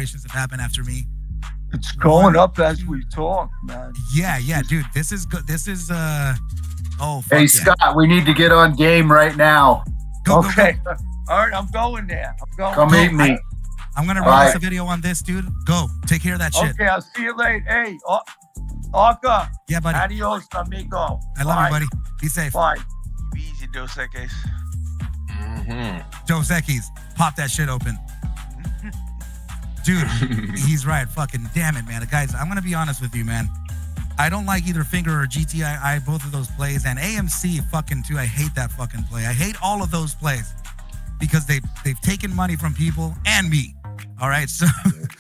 celebrations have happened after me. It's going up as we talk, man. Yeah, dude. This is good. This is oh. Hey, Scott, we need to get on game right now. Go. All right, I'm going there. Come meet me. I'm gonna release a video on this, dude. Go. Take care of that shit. Okay, I'll see you later. Hey, Arca. Yeah, buddy. Adios, amigo. I love you, buddy. Be safe. Bye. Be easy, Dos Equis. Dos Equis. Pop that shit open. Dude, he's right. Fucking damn it, man. Guys, I'm going to be honest with you, man. I don't like either Finger or GTI, both of those plays. And AMC fucking too. I hate that fucking play. I hate all of those plays because they've taken money from people and me. All right? So,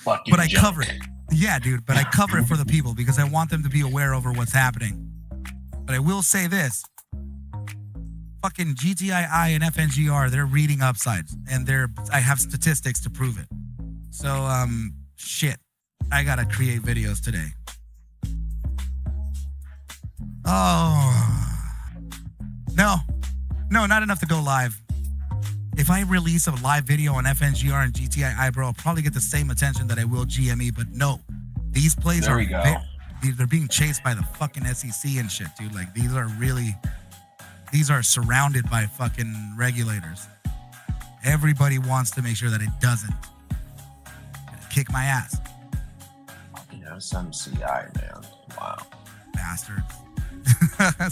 but I cover it. Yeah, dude. But I cover it for the people because I want them to be aware over what's happening. But I will say this. Fucking GTII and FNGR, they're reading upsides. And I have statistics to prove it. So, shit. I gotta create videos today. Oh. No, not enough to go live. If I release a live video on FNGR and GTII, bro, I'll probably get the same attention that I will GME, but no. These plays they're being chased by the fucking SEC and shit, dude. Like, these are surrounded by fucking regulators. Everybody wants to make sure that it doesn't. Kick my ass. Yeah, some CI, man. Wow. Bastards.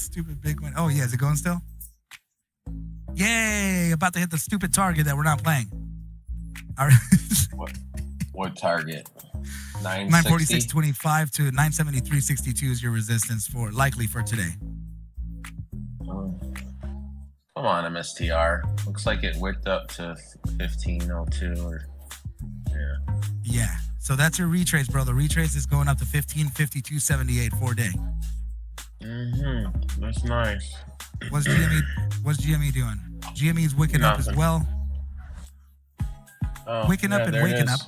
Stupid big one. Oh, yeah. Is it going still? Yay. About to hit the stupid target that we're not playing. All right. What target? 946.25 to 973.62 is your resistance likely for today. Come on, MSTR. Looks like it wicked up to 1502 or... Yeah. So that's your retrace, bro. The retrace is going up to 1552.78 4-day. That's nice. What's GME doing? GME is wicking up as well. Oh, wicking up and waking up.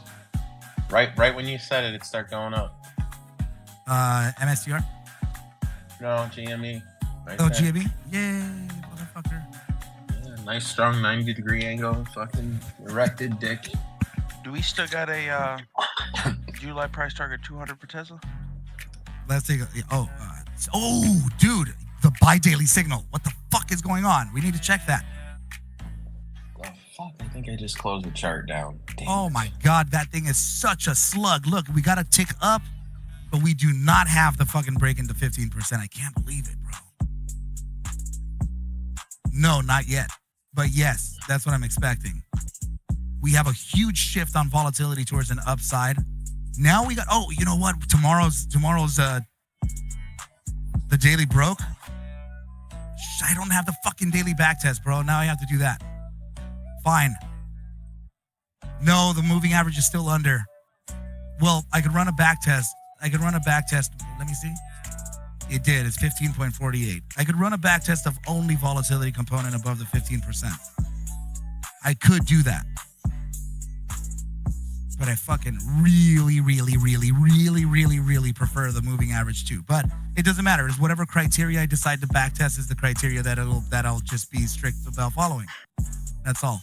Right when you said it started going up. MSTR? No, GME. Right there. GME? Yay, motherfucker. Yeah, nice strong 90-degree angle. Fucking erected dick. Do we still got a July price target 200 for Tesla? Let's take a... Oh, dude. The buy daily signal. What the fuck is going on? We need to check that. The fuck? I think I just closed the chart down. Damn my God. That thing is such a slug. Look, we got to tick up, but we do not have the fucking break into 15%. I can't believe it, bro. No, not yet. But yes, that's what I'm expecting. We have a huge shift on volatility towards an upside. Now we got, you know what? Tomorrow's the daily broke. I don't have the fucking daily back test, bro. Now I have to do that. Fine. No, the moving average is still under. Well, I could run a back test. Let me see. It did. It's 15.48. I could run a back test of only volatility component above the 15%. I could do that. But I fucking really prefer the moving average too. But it doesn't matter. It's whatever criteria I decide to backtest is the criteria that I'll just be strict about following. That's all.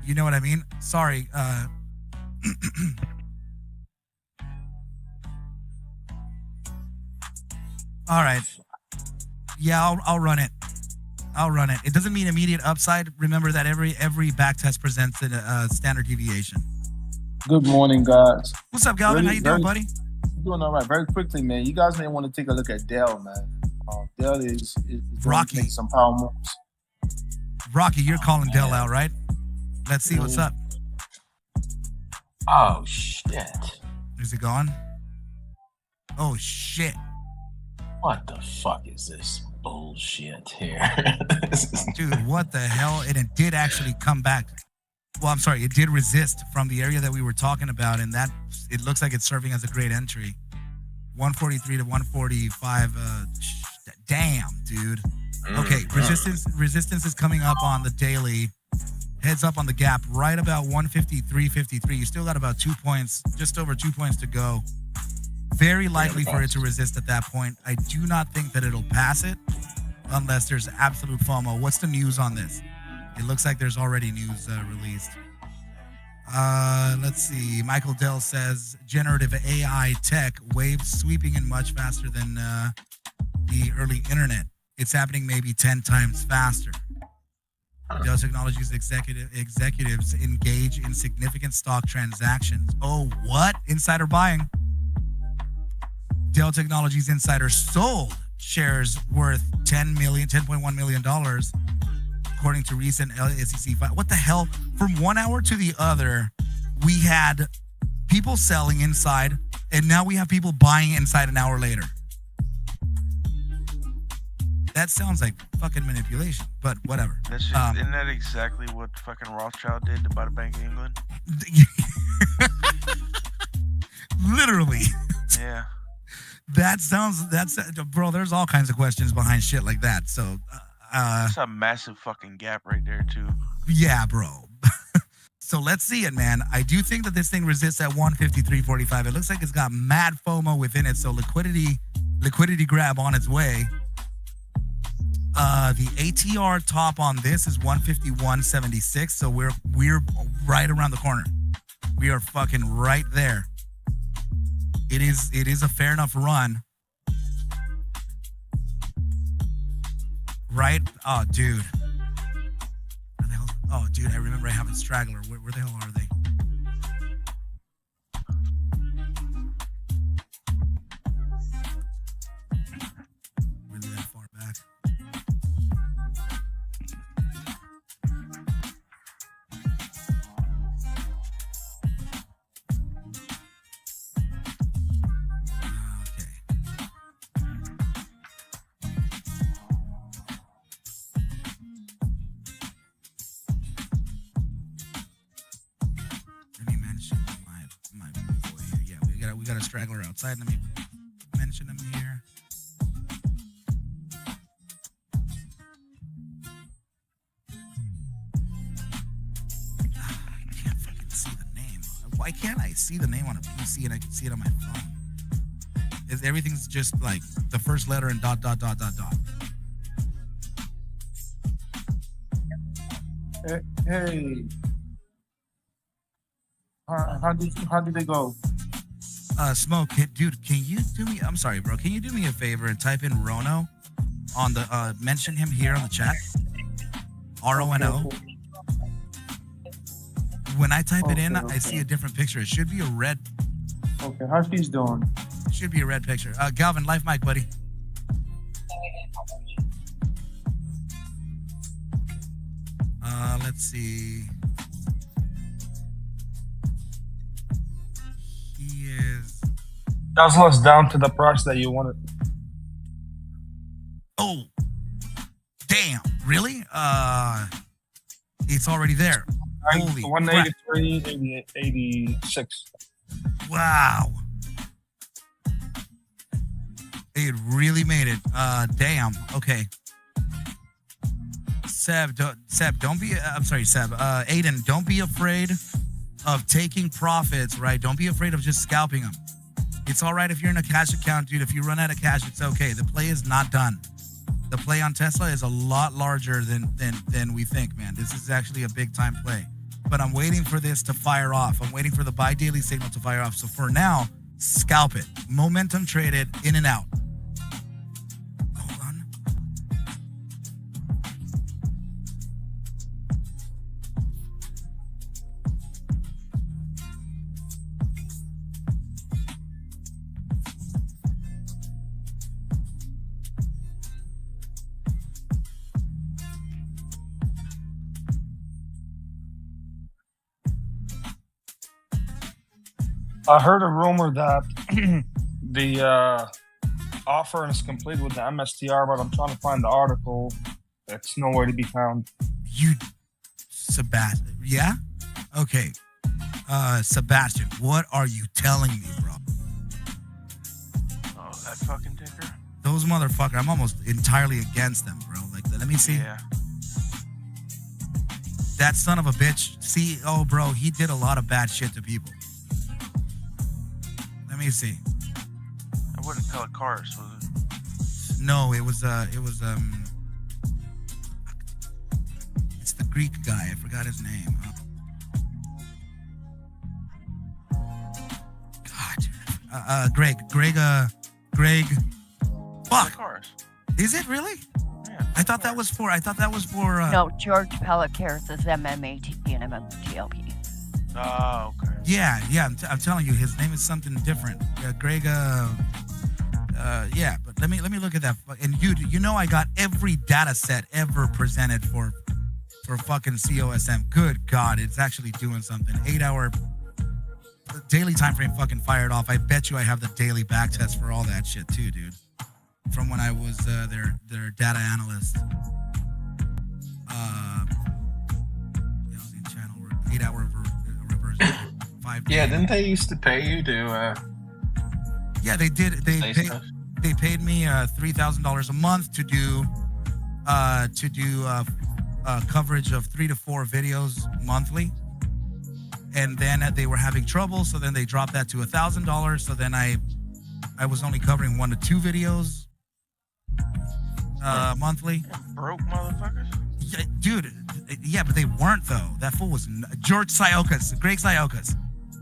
You know what I mean? Sorry. All right. Yeah, I'll run it. It doesn't mean immediate upside. Remember that every back test presents a standard deviation. Good morning, guys. What's up, Galvin? How you doing, buddy? Doing all right. Very quickly, man. You guys may want to take a look at Dell, man. Dell is Rocky. Making some power moves. Rocky, you're calling Dell out, right? Let's see what's up. Oh shit! Is it gone? Oh shit! What the fuck is this bullshit here? Dude, what the hell? And it did actually come back. Well, I'm sorry, it did resist from the area that we were talking about, and that it looks like it's serving as a great entry. 143 to 145. Damn, dude. Okay, resistance is coming up on the daily. Heads up on the gap right about 153.53. You still got about 2 points, just over 2 points to go. Very likely for it to resist at that point. I do not think that it'll pass it unless there's absolute FOMO. What's the news on this? It looks like there's already news released. Let's see. Michael Dell says generative AI tech waves sweeping in much faster than the early internet. It's happening maybe 10 times faster. Dell Technologies executives engage in significant stock transactions. Oh, what? Insider buying. Dell Technologies insider sold shares worth $10.1 million, according to recent SEC file. What the hell? From 1 hour to the other, we had people selling inside, and now we have people buying inside an hour later. That sounds like fucking manipulation, but whatever. That's just, isn't that exactly what fucking Rothschild did to buy the Bank of England? Literally. Yeah. That's bro, there's all kinds of questions behind shit like that. So, that's a massive fucking gap right there, too. Yeah, bro. So let's see it, man. I do think that this thing resists at 153.45. It looks like it's got mad FOMO within it. So liquidity grab on its way. The ATR top on this is 151.76. So we're right around the corner. We are fucking right there. It is a fair enough run. Right? Oh, dude. Where the hell? Oh, dude, I remember I have a straggler. Where the hell are they? Really that far back? We got a straggler outside. Let me mention him here. I can't fucking see the name. Why can't I see the name on a PC and I can see it on my phone? Everything's just like the first letter and dot. Hey. How did they go? Smoke, dude, can you do me? I'm sorry, bro. Can you do me a favor and type in Rono on the mention him here on the chat? RONO. When I type it in, I see a different picture. It should be a red. Okay, how's she's doing? It should be a red picture. Galvin, live mic, buddy. Let's see. He is. Tesla's down to the price that you wanted. Oh, damn! Really? It's already there. Holy 183, 86. Wow! It really made it. Damn. Okay. Seb, don't be. I'm sorry, Seb. Aiden, don't be afraid of taking profits. Right? Don't be afraid of just scalping them. It's all right if you're in a cash account, dude. If you run out of cash, it's okay. The play is not done. The play on Tesla is a lot larger than we think, man. This is actually a big time play. But I'm waiting for this to fire off. I'm waiting for the buy daily signal to fire off. So for now, scalp it. Momentum trade it in and out. Hold on. I heard a rumor that the offer is complete with the MSTR, but I'm trying to find the article. It's nowhere to be found. Sebastian, yeah? Okay. Sebastian, what are you telling me, bro? Oh, that fucking ticker? Those motherfuckers, I'm almost entirely against them, bro. Like, let me see. Yeah. That son of a bitch. See, oh, bro, he did a lot of bad shit to people. Let me see. I wouldn't tell a cars, was it? No, it's the Greek guy. I forgot his name. God, Greg. Fuck. Cars. Is it really? Yeah. I thought that was for. No, George Pelicaris is MMAT and MMTLP. Oh, okay. Yeah. I'm telling you, his name is something different. Greg. Yeah. But let me look at that. And you know, I got every data set ever presented for fucking COSM. Good God, it's actually doing something. 8-hour daily time frame fucking fired off. I bet you I have the daily back test for all that shit too, dude. From when I was their data analyst. Channel 8-hour reverse 5 days. Yeah, didn't they used to pay you to? Yeah, they did. They paid me $3,000 a month to do coverage of 3 to 4 videos monthly, and then they were having trouble, so then they dropped that to $1,000. So then I was only covering 1 to 2 videos monthly. Broke motherfuckers. Yeah, dude. Yeah, but they weren't though. That fool was George Siokas, Greg Siokas.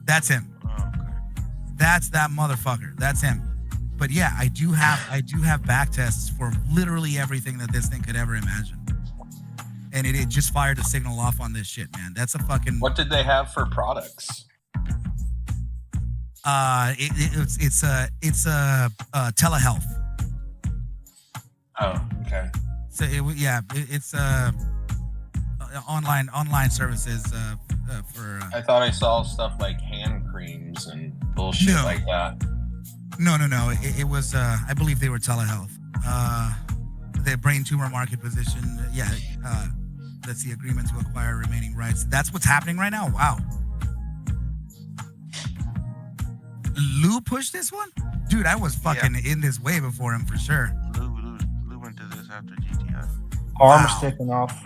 That's him. Oh, okay. That's that motherfucker. That's him. But yeah, I do have back tests for literally everything that this thing could ever imagine. And it just fired the signal off on this shit, man. That's a fucking. What did they have for products? It's telehealth. Oh, okay. So it's online services for. I thought I saw stuff like hand creams and bullshit like that. No. It was. I believe they were telehealth. The brain tumor market position. Yeah. That's the agreement to acquire remaining rights. That's what's happening right now. Wow. Lou pushed this one, dude. I was fucking in this way before him for sure. Lou went to this after GTI. Arm is taken off.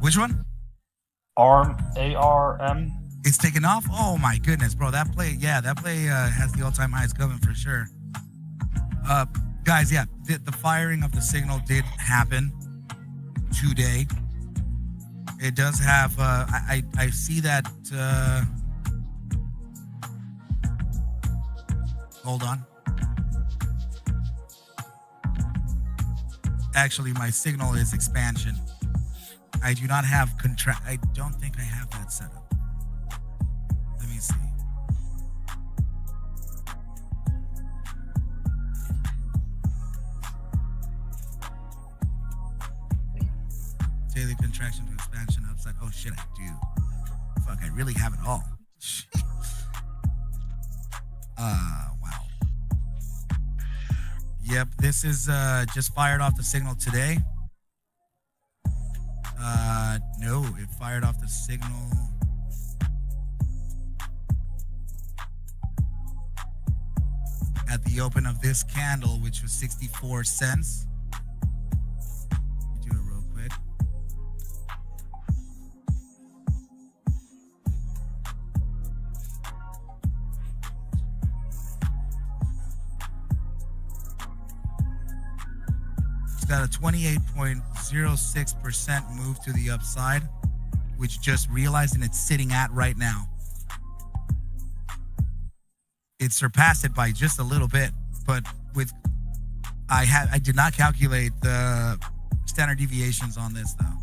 Which one? ARM, ARM. It's taken off. Oh my goodness, bro. That play has the all-time highest coming for sure. Guys, yeah, the firing of the signal did happen today. It does have. I see that. Hold on. Actually, my signal is expansion. I do not have I don't think I have that set up. Let me see. Daily contraction to expansion upside. Oh shit, I do. Fuck, I really have it all. Wow. Yep, this is just fired off the signal today. No, it fired off the signal. At the open of this candle, which was 64 cents. Do it real quick. It's got a 28.06% move to the upside, which just realized, and it's sitting at right now. It surpassed it by just a little bit, but I did not calculate the standard deviations on this though.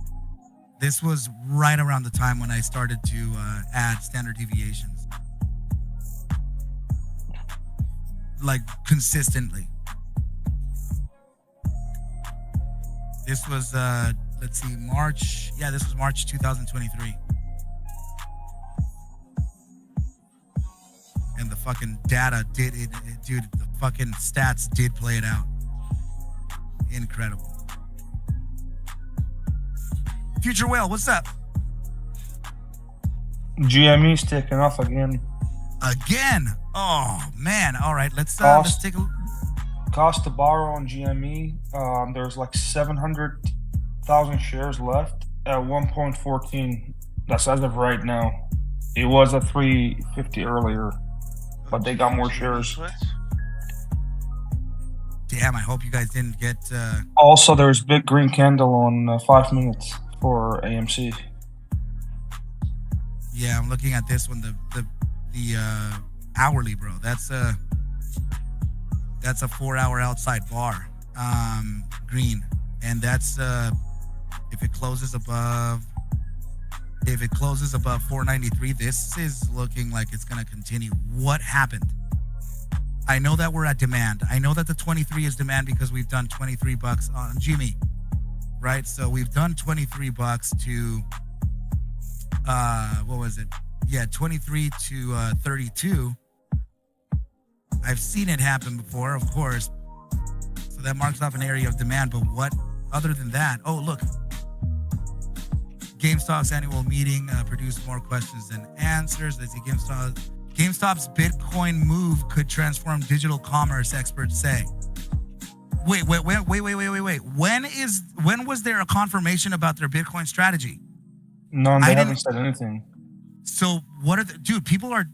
This was right around the time when I started to add standard deviations, like consistently. This was let's see, March. Yeah, this was March 2023. And the fucking data did it, dude. The fucking stats did play it out. Incredible. Future Whale, what's up? GME's taking off again. Again? Oh man! All right, let's take a. Cost to borrow on GME. There's like 700,000 shares left at 1.14. That's as of right now. It was at 350 earlier, but they got more shares. Damn, I hope you guys didn't get. Also, there's big green candle on 5 minutes. for AMC. Yeah, I'm looking at this one. The hourly, bro. That's a 4-hour outside bar, green, and that's if it closes above 493. This is looking like it's gonna continue. What happened? I know that we're at demand. I know that the 23 is demand because we've done $23 on GME, right? So we've done $23 to what was it? Yeah, 23 to 32. I've seen it happen before, of course. So that marks off an area of demand. But what other than that? Oh, look. GameStop's annual meeting produced more questions than answers. Let's see, GameStop's Bitcoin move could transform digital commerce, experts say. Wait. When was there a confirmation about their Bitcoin strategy? No, they haven't said anything. So what are dude, people are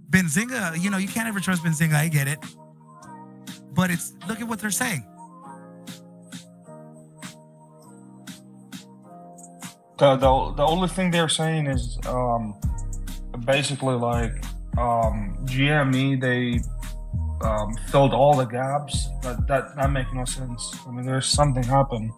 Benzinga, you know, you can't ever trust Benzinga, I get it. But look at what they're saying. The only thing they're saying is basically like GME, they filled all the gaps, but that makes no sense. I mean, there's something happened.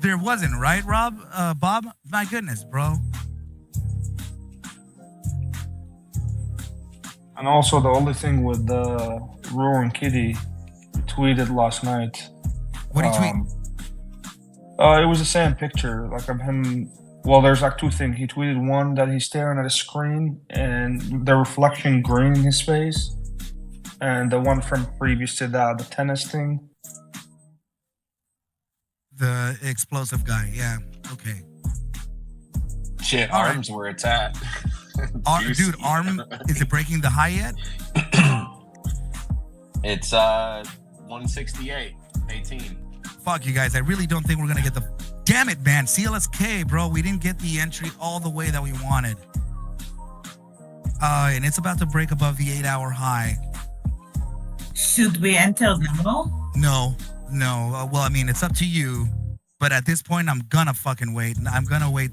There wasn't, right, Rob? Bob? My goodness, bro. And also the only thing with the RoaringKitty tweeted last night. What did he tweet? It was the same picture, like of him. Well, there's like two things. He tweeted one that he's staring at a screen and the reflection green in his face, and the one from previous to that, the tennis thing. The explosive guy, yeah. Okay. Shit, All arms where it's at. Dude, arm, is it breaking the high yet? It's 168.18. Fuck you guys. I really don't think we're gonna get the. Damn it, man. CLSK, bro. We didn't get the entry all the way that we wanted. And it's about to break above the 8-hour high. Should we enter now? No. Well, I mean, it's up to you. But at this point, I'm gonna fucking wait. I'm gonna wait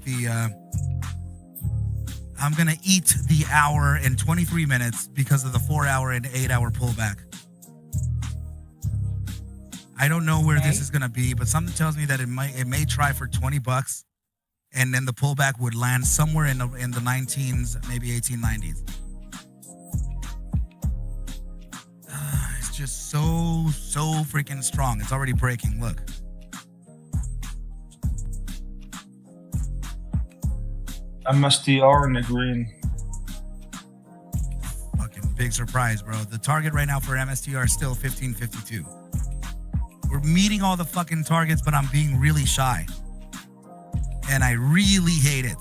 I'm gonna eat the hour and 23 minutes because of the 4-hour and 8-hour pullback. I don't know where this is gonna be, but something tells me that it may try for $20, and then the pullback would land somewhere in the 19s, maybe 1890s. It's just so freaking strong. It's already breaking. Look. MSTR in the green. Fucking big surprise, bro. The target right now for MSTR is still 1552. We're meeting all the fucking targets, but I'm being really shy. And I really hate it.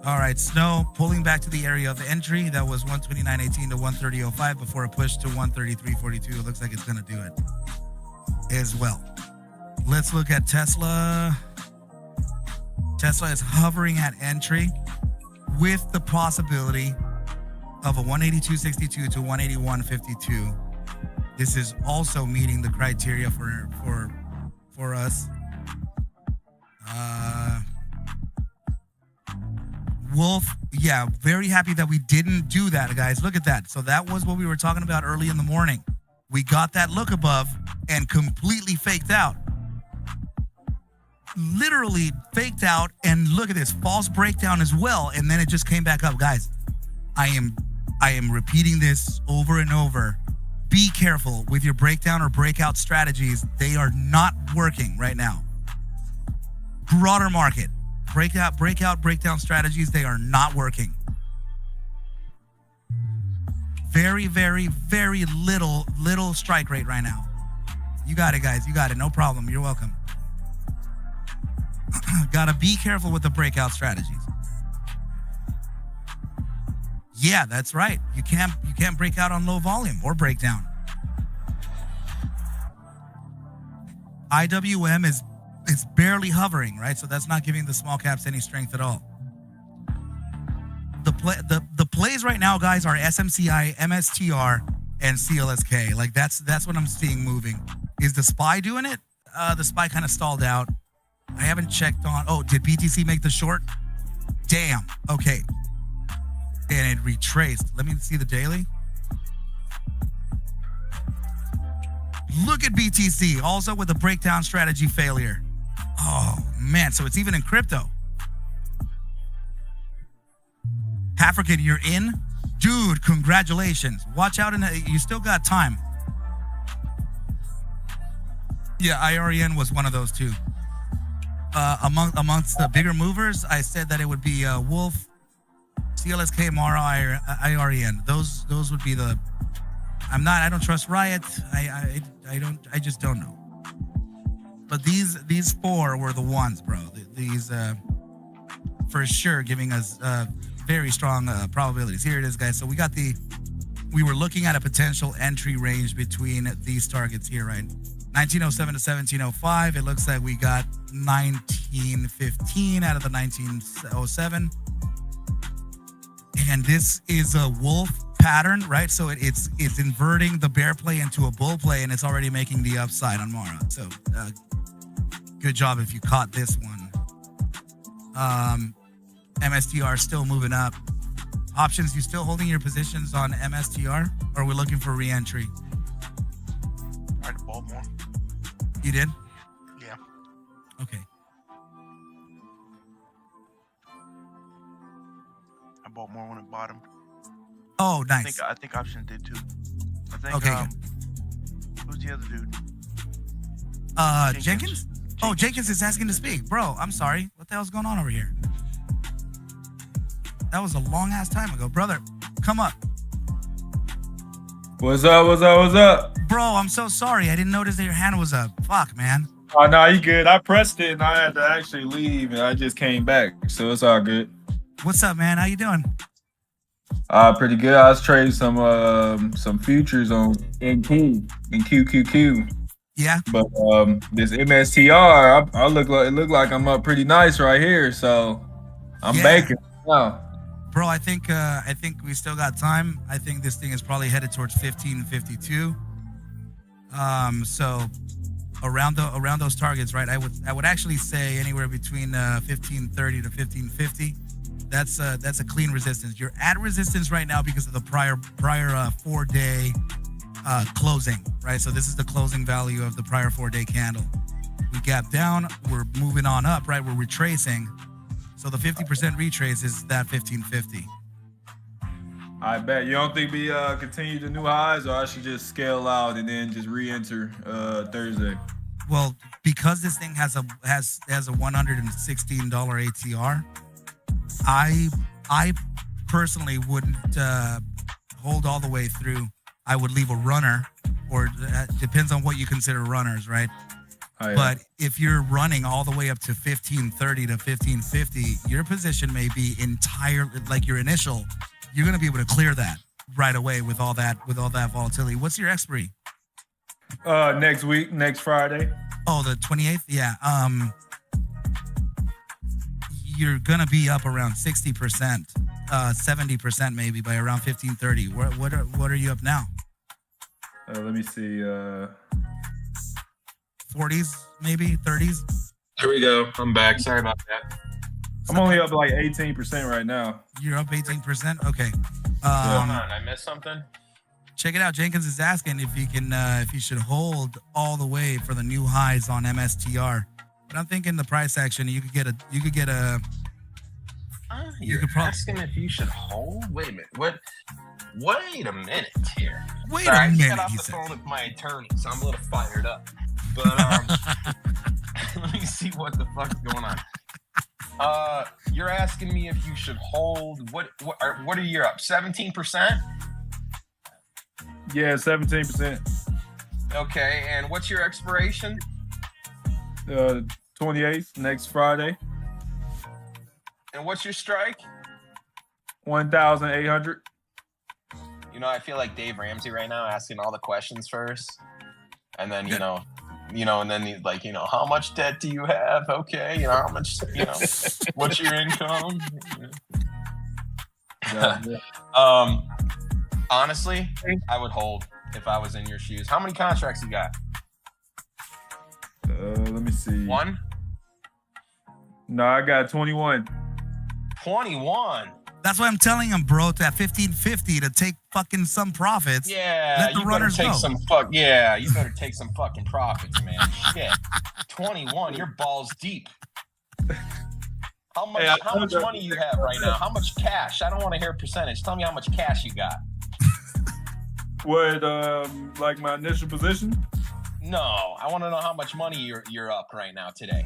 All right, Snow pulling back to the area of entry. That was 129.18 to 130.05 before a push to 133.42. It looks like it's going to do it as well. Let's look at Tesla. Tesla is hovering at entry with the possibility of a 182.62 to 181.52. This is also meeting the criteria for us. Wolf, yeah, very happy that we didn't do that, guys. Look at that. So that was what we were talking about early in the morning. We got that look above and completely faked out. Literally faked out, and look at this false breakdown as well, and then it just came back up. Guys, I am repeating this over and over. Be careful with your breakdown or breakout strategies. They are not working right now. Broader market, breakdown strategies, they are not working. Very, very, very little strike rate right now. You got it, guys. You got it. No problem. You're welcome. Gotta be careful with the breakout strategies. Yeah, that's right. You can't break out on low volume or breakdown. IWM is barely hovering, right? So that's not giving the small caps any strength at all. The plays right now, guys, are SMCI, MSTR, and CLSK. Like that's what I'm seeing moving. Is the SPI doing it? The SPI kind of stalled out. I haven't checked on. Oh, did BTC make the short? Damn. Okay. And it retraced. Let me see the daily. Look at BTC, also with a breakdown strategy failure. Oh man, so it's even in crypto. African, you're in? Dude, congratulations. Watch out, you still got time. Yeah, IREN was one of those too. Amongst the bigger movers, I said that it would be Wolf, CLSK, Mara, IREN. Those would be the. I don't trust Riot. I just don't know. But these four were the ones, bro. These for sure giving us very strong probabilities. Here it is, guys. So we were looking at a potential entry range between these targets here, right? 1907 to 1705. It looks like we got 1915 out of the 1907. And this is a wolf pattern, right? So it's inverting the bear play into a bull play, and it's already making the upside on Mara. So good job if you caught this one. MSTR still moving up. Options, you still holding your positions on MSTR, or are we looking for re-entry? I bought more. You did? Yeah. Okay. I bought more when it bottomed. Oh, nice. I think option did too. I think. Okay. Who's the other dude? Jenkins? Oh, Jenkins is asking to speak. Bro, I'm sorry. What the hell's going on over here? That was a long ass time ago. Brother, come up. What's up? Bro, I'm so sorry. I didn't notice that your hand was up. Fuck, man. Oh, no, you good. I pressed it and I had to actually leave and I just came back. So it's all good. What's up, man? How you doing? Pretty good. I was trading some futures on NQ and QQQ. Yeah. But this MSTR, it look like I'm up pretty nice right here. So I'm banking now. Bro, I think we still got time. I think this thing is probably headed towards 1552. So around those targets, right? I would actually say anywhere between 1530 to 1550. That's a clean resistance. You're at resistance right now because of the prior 4-day closing, right? So this is the closing value of the prior 4-day candle. We gap down, we're moving on up, right? We're retracing. So the 50% retrace is that 1550. I bet. You don't think we continue the new highs, or I should just scale out and then just re-enter Thursday? Well, because this thing has a $116 ATR, I personally wouldn't hold all the way through. I would leave a runner, or depends on what you consider runners, right? Oh, yeah. But if you're running all the way up to 1530 to 1550, your position may be entirely like your initial. You're going to be able to clear that right away with all that volatility. What's your expiry? Next week, next Friday. Oh, the 28th. Yeah. You're gonna be up around 60%, 70% maybe by around 1530. What are you up now? Let me see. 40s, maybe 30s. Here we go. I'm back. Sorry about that. I'm only up like 18% right now. You're up 18%. Okay. Hold on, I missed something. Check it out. Jenkins is asking if you should hold all the way for the new highs on MSTR. But I'm thinking the price action, you could get a. You're asking if you should hold? Wait a minute. What? Wait a minute here. Wait a minute. I just got off the phone with my attorney, so I'm a little fired up. But let me see what the fuck's going on. You're asking me if you should hold. What are you up? 17%? Yeah, 17%. Okay, and what's your expiration? 28th, next Friday. And what's your strike? 1,800. You know, I feel like Dave Ramsey right now, asking all the questions first, and then and then he's like, how much debt do you have? Okay, how much, what's your income? Yeah. Honestly, I would hold if I was in your shoes. How many contracts you got? Let me see. 1? No, I got 21. 21. That's why I'm telling him, bro, to at 1550 to take fucking some profits. Yeah, let the you runners better take go. some you better take some fucking profits, man. Shit. 21, your balls deep. How much money you have right now? How much cash? I don't want to hear a percentage. Tell me how much cash you got. What, like my initial position? No, I want to know how much money you're up right now today.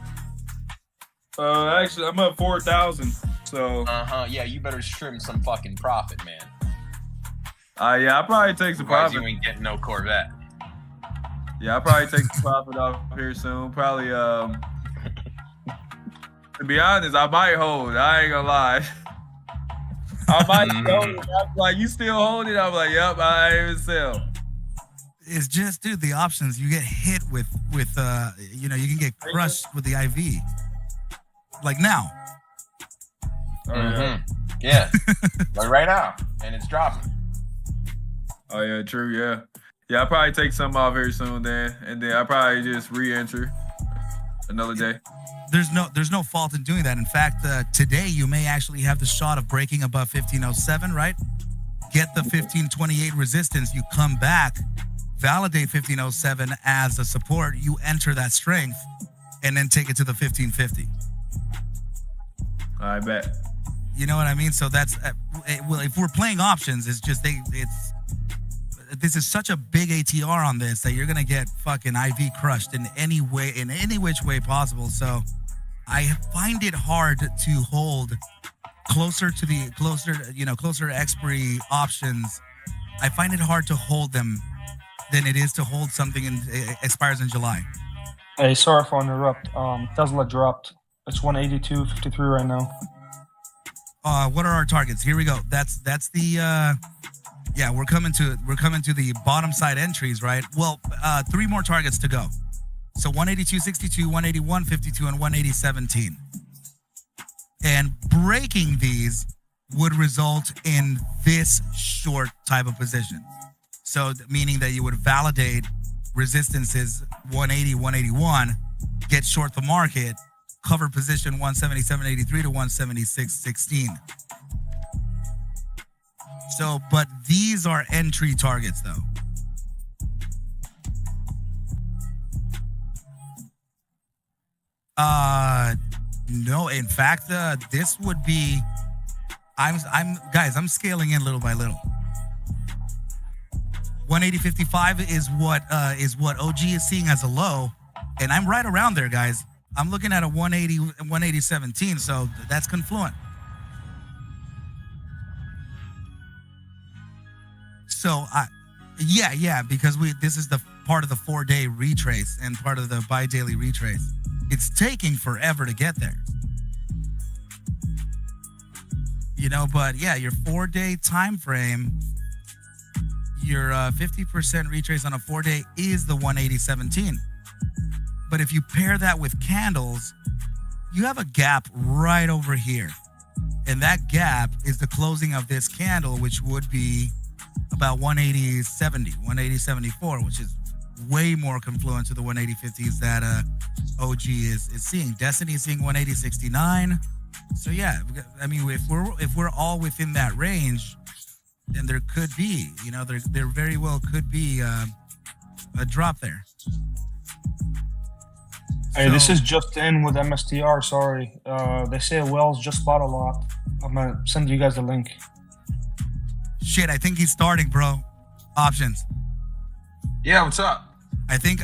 Actually, I'm up 4,000. So. Yeah, you better trim some fucking profit, man. Yeah, I'll probably take some Otherwise profit. you ain't getting no Corvette. Yeah, I'll probably take some profit off here soon. Probably, to be honest, I might hold. I ain't gonna lie. I might hold it. I'm like, you still hold it? I'm like, yep, I ain't even sell. It's just, dude, the options. You get hit with you can get crushed with the IV. Like now. Yeah. Like right now. And it's dropping. Oh, yeah, true, yeah. Yeah, I'll probably take some off here soon then. And then I'll probably just re-enter another day. There's no fault in doing that. In fact, today you may actually have the shot of breaking above 1507, right? Get the 1528 resistance. You come back, validate 1507 as a support. You enter that strength, and then take it to the 1550. I bet. You know what I mean? So that's well, if we're playing options, it's just this is such a big ATR on this that you're gonna get fucking IV crushed in any way, in any which way possible. So I find it hard to hold closer expiry options. I find it hard to hold them than it is to hold something expires in July. Hey, sorry for interrupt. Tesla dropped. It's 182.53 right now. What are our targets? Here we go. That's the we're coming to the bottom side entries, right? Well, 3 more targets to go. So 182.62, 181.52, and 180.17. And breaking these would result in this short type of position. So meaning that you would validate resistances 180, 181, get short the market, cover position 177.83 to 176.16. So, but these are entry targets though. No, in fact, this would be, I'm scaling in little by little. 180.55 is what OG is seeing as a low, and I'm right around there, guys. I'm looking at a 180.17, so that's confluent. So because this is the part of the 4-day retrace and part of the bi-daily retrace. It's taking forever to get there. But yeah, your 4-day time frame, your 50% retrace on a 4-day is the 180.17. But if you pair that with candles, you have a gap right over here. And that gap is the closing of this candle, which would be about 180.70, 180.74, which is way more confluent to the 180.50s that OG is seeing. Destiny is seeing 180.69. So yeah, I mean, if we're all within that range, then there could be, there very well could be a drop there. Hey, this is just in with MSTR. Sorry, they say Wells just bought a lot. I'm gonna send you guys the link. Shit, I think he's starting, bro. Options. Yeah, what's up? I think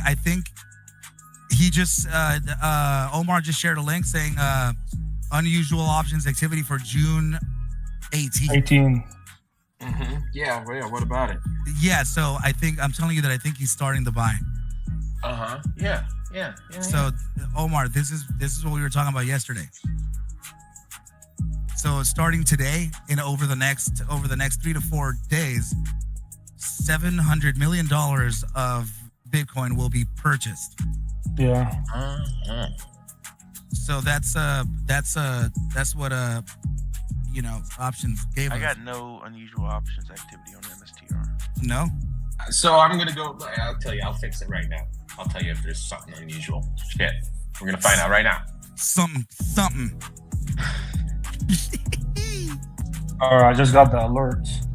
he just Omar just shared a link saying unusual options activity for June 18. Yeah, what about it? Yeah, so I'm telling you that I think he's starting the buy. Yeah. So Omar, this is what we were talking about yesterday. So starting today and over the next 3 to 4 days, $700 million of Bitcoin will be purchased. Yeah. So that's what options gave I us. got no unusual options activity on MSTR. No? So I'm gonna go. I'll tell you. I'll fix it right now. I'll tell you if there's something unusual. Shit, we're gonna find out right now. Something. All right, I just got the alerts.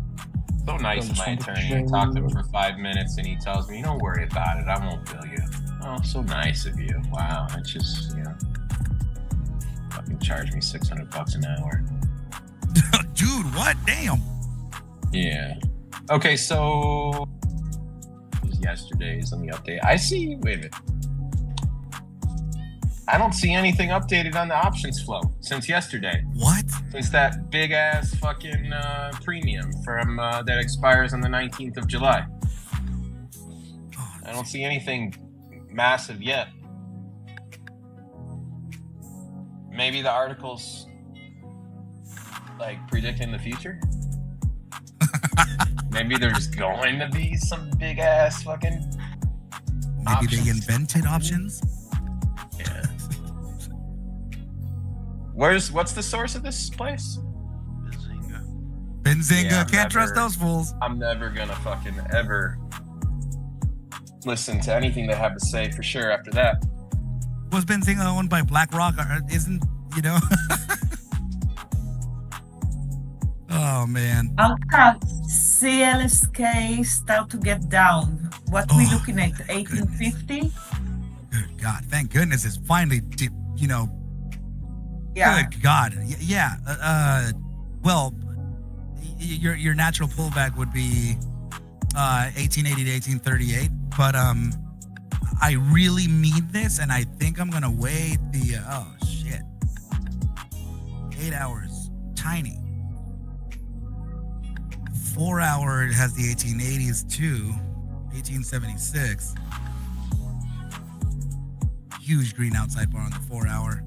So nice of my attorney. I talked to him for 5 minutes, and he tells me, "Don't worry about it. I won't bill you." Oh, so nice of you. Wow, it's just fucking charge me $600 an hour. Dude, what? Damn. Yeah. Okay, so it was yesterday's. Let me update. I see. Wait a minute. I don't see anything updated on the options flow since yesterday. What? Since that big ass fucking premium from that expires on the 19th of July. I don't see anything massive yet. Maybe the article's like predicting the future. Maybe there's going to be some big ass fucking. Maybe options. they invented options. Yeah. What's the source of this place? Benzinga. Yeah, Can't trust those fools. I'm never gonna fucking ever listen to anything they have to say for sure after that. Was Benzinga owned by BlackRock? Or isn't, Oh, man. Alka, CLSK start to get down. What we looking at? 1850? Good God. Thank goodness it's finally, Yeah. Good God. Yeah. Well, your natural pullback would be 1880 to 1838. But I really need this, and I think I'm going to wait the... oh, shit. 8 hours. Tiny. 4 hour, it has the 1880s too. 1876. Huge green outside bar on the 4 hour.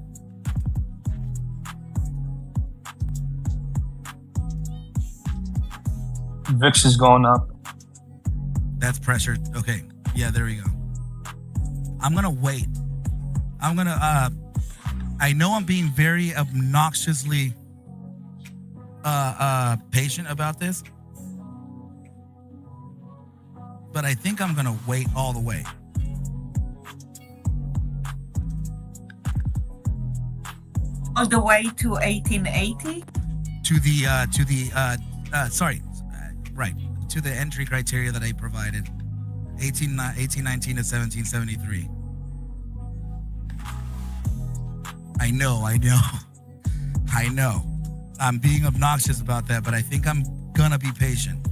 VIX is going up. That's pressure. Okay. Yeah, there we go. I'm going to wait. I'm going to, I know I'm being very obnoxiously patient about this, but I think I'm going to wait all the way. All the way to 1880? To the entry criteria that I provided. 1819 to 1773. I know. I'm being obnoxious about that, but I think I'm gonna be patient.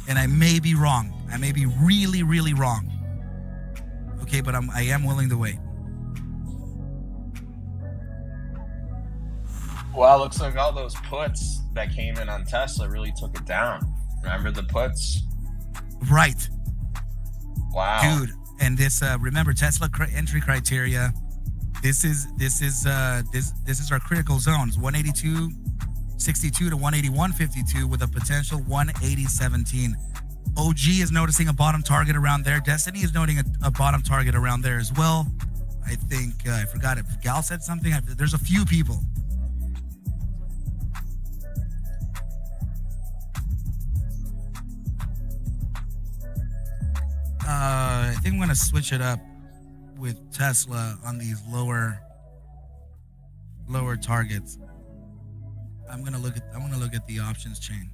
And I may be wrong. I may be really, really wrong. Okay, but I am willing to wait. Well, it looks like all those puts that came in on Tesla really took it down. Remember the puts? Right. Wow. Dude, and this remember Tesla entry criteria. This is our critical zones, 182.62 to 181.52 with a potential 180.17. OG is noticing a bottom target around there. Destiny is noting a bottom target around there as well. I think I forgot if Gal said something. There's a few people. I think I'm gonna switch it up with Tesla on these lower targets. I'm gonna look at the options chain.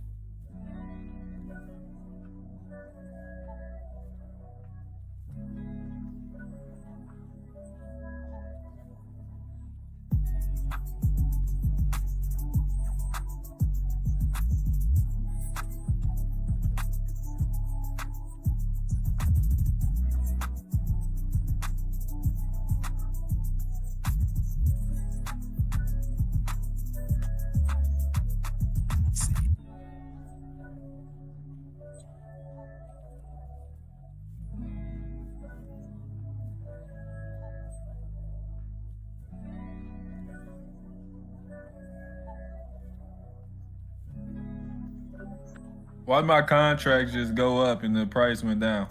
Why did my contract just go up and the price went down?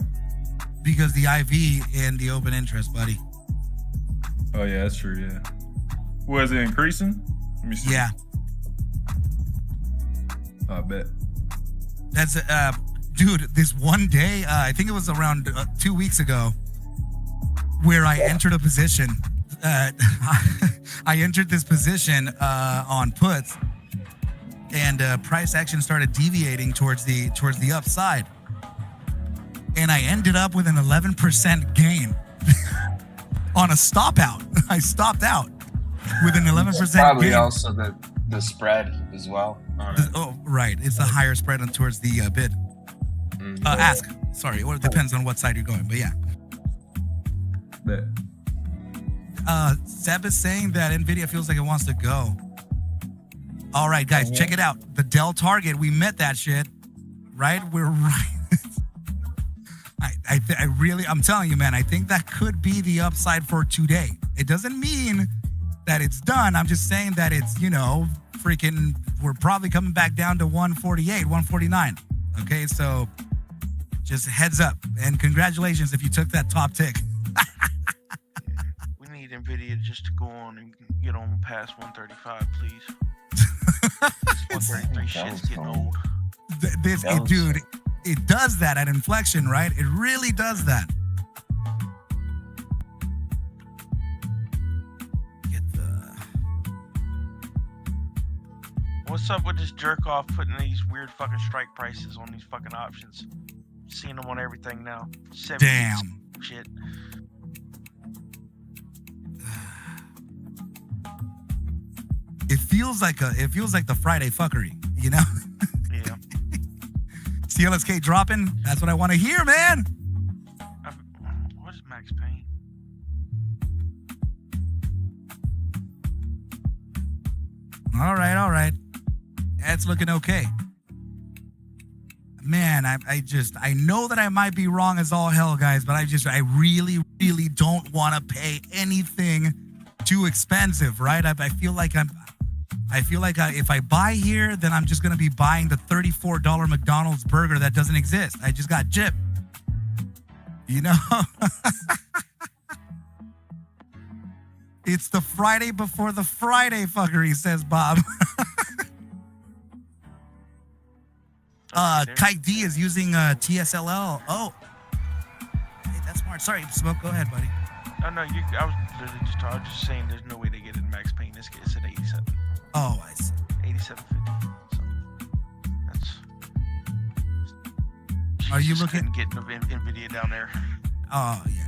Because the IV and the open interest, buddy. Oh yeah, that's true. Yeah. Was it increasing? Let me see. Yeah. I bet. That's dude. This one day, I think it was around 2 weeks ago, where I entered a position. I entered this position on puts, and price action started deviating towards the upside, and I ended up with an 11% gain on a stop out. I stopped out with an 11% Probably gain. also the spread as well. Oh, right. It's a higher spread on towards the bid. Ask. Sorry. Well, it depends on what side you're going, but yeah. Bet. Seb is saying that NVIDIA feels like it wants to go. All right, guys, check it out. The Dell target, we met that shit, right? We're right. I'm telling you, man, I think that could be the upside for today. It doesn't mean that it's done. I'm just saying that it's, freaking, we're probably coming back down to 148, 149. Okay, so just heads up. And congratulations if you took that top tick. We need NVIDIA just to go on and get on past 135, please. 133 shit's getting old. Dude, it does that at inflection, right? It really does that. What's up with this jerk off putting these weird fucking strike prices on these fucking options? Seeing them on everything now. Damn. Shit. It feels like the Friday fuckery, Yeah. CLSK dropping. That's what I want to hear, man. What is Max Payne? All right. That's looking okay. Man, I know that I might be wrong as all hell, guys, but I really, really don't want to pay anything too expensive, right? I feel like if I buy here, then I'm just gonna be buying the $34 McDonald's burger that doesn't exist. I just got gypped. It's the Friday before the Friday fuckery, says Bob. Kite D is using TSLL. Oh, hey, that's smart. Sorry, Smoke. Go ahead, buddy. No, I was literally just saying there's no way they get it in Max Payne. It's at 87. Oh, I see. 87.50. So that's. Are you looking? Get NVIDIA down there. Oh yeah.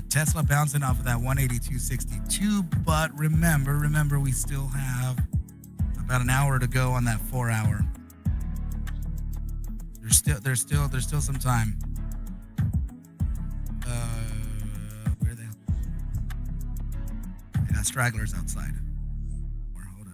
Tesla bouncing off of that 182.62, but remember, we still have about an hour to go on that 4 hour. There's still some time. Where the hell? I got stragglers outside. Hold up.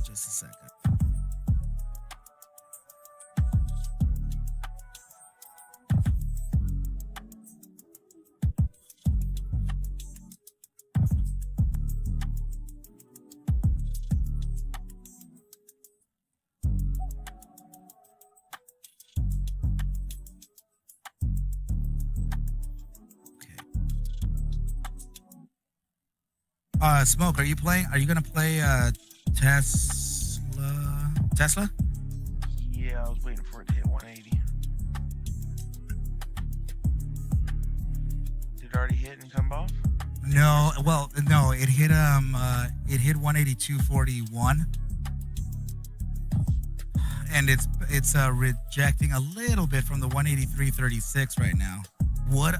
Just a second. Smoke, are you gonna play Tesla? Yeah, I was waiting for it to hit 180. Did it already hit and come off? No, it hit 182.41, and it's rejecting a little bit from the 183.36 right now. What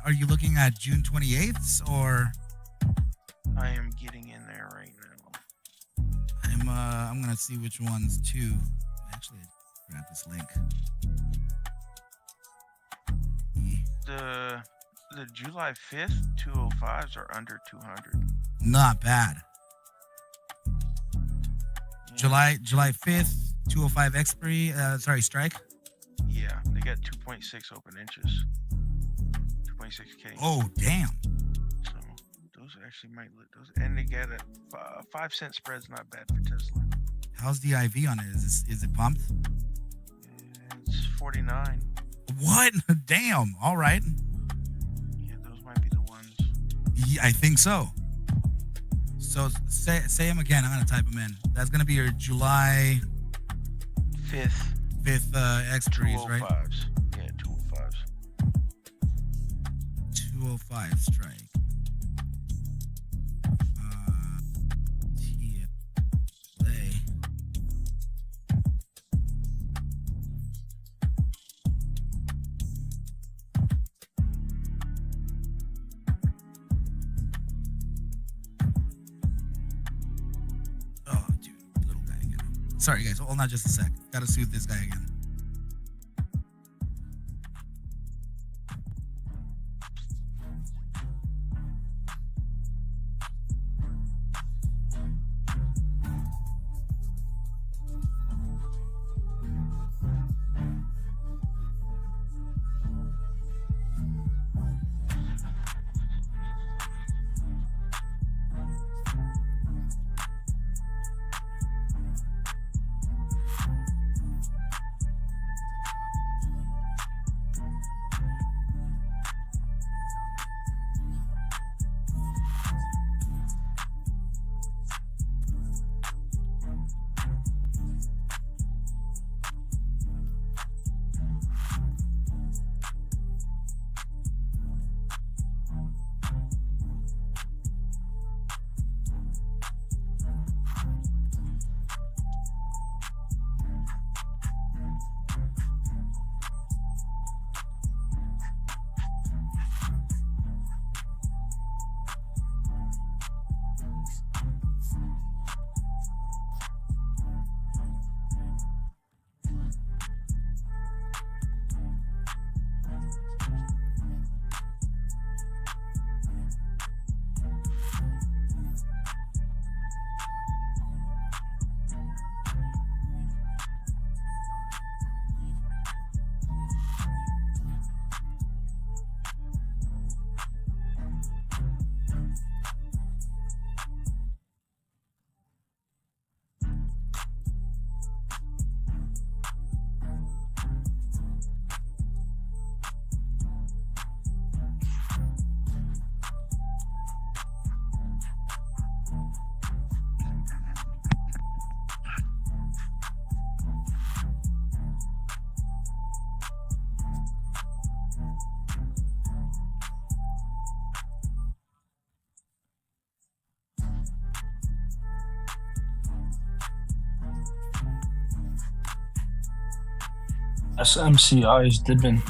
are you looking at, June 28th or? I am getting in there right now. I'm gonna see which ones too Actually, I grab this link. The July 5th 205s are under 200. Not bad. Yeah. July 5th, 205 expiry. Strike. Yeah, they got 2.6 open inches. 2.6K. Oh, damn. So those actually might look those, and they get a 5-cent spread's not bad for Tesla. How's the IV on it? Is it pumped? It's 49. What? Damn. All right. Yeah, those might be the ones. Yeah, I think so. So say them again. I'm gonna type them in. That's gonna be your July 5th expiries, right? 205s. Yeah, 205s. 205 strike. TLA. Oh, dude, little guy again. Sorry, guys. Hold on just a sec. Gotta soothe this guy again. SMCI is dipping.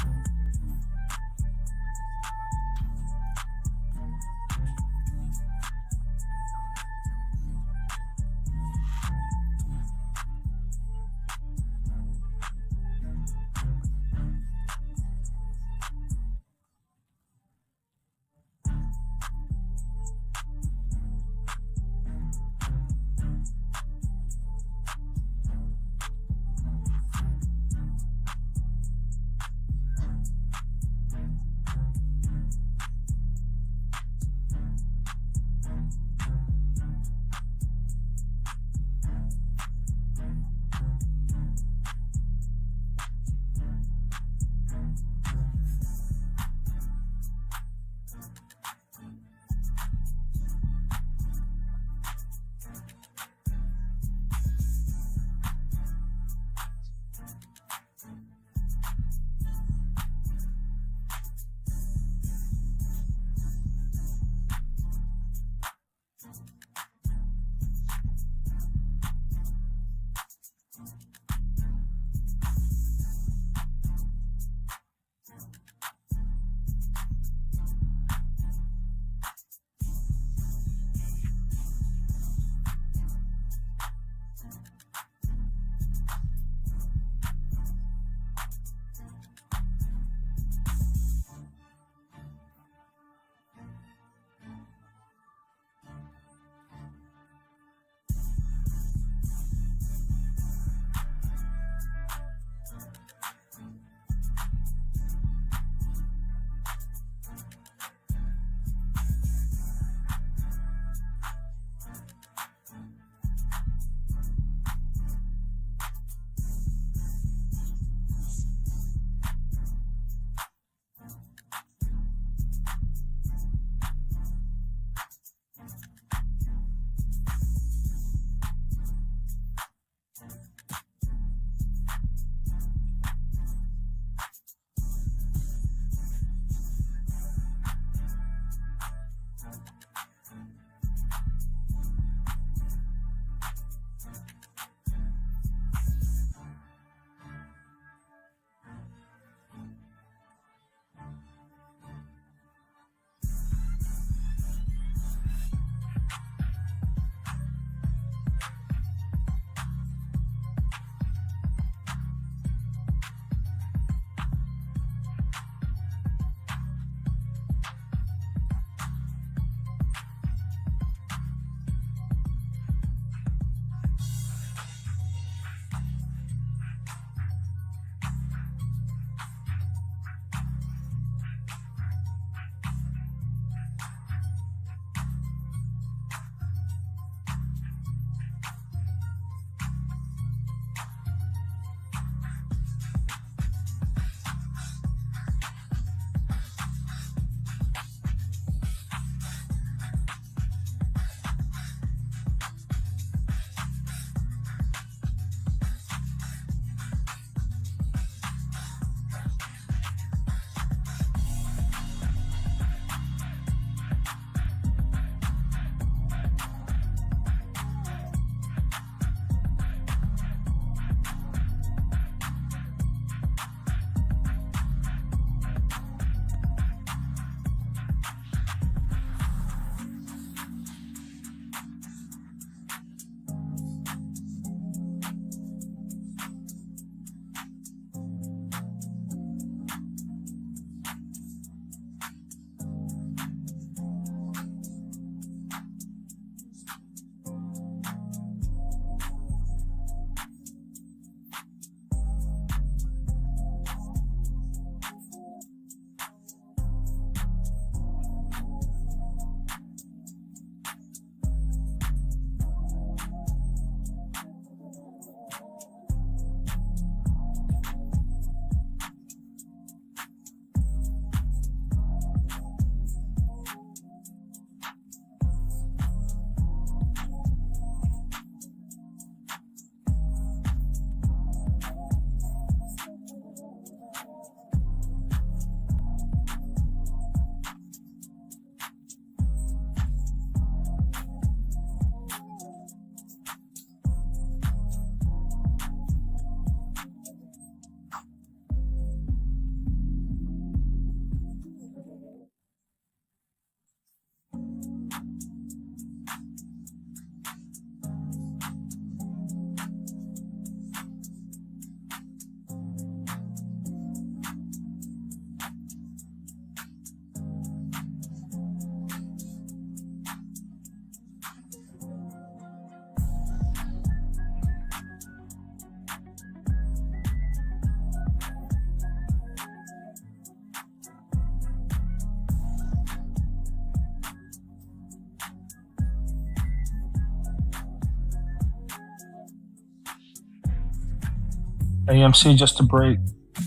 AMC just to break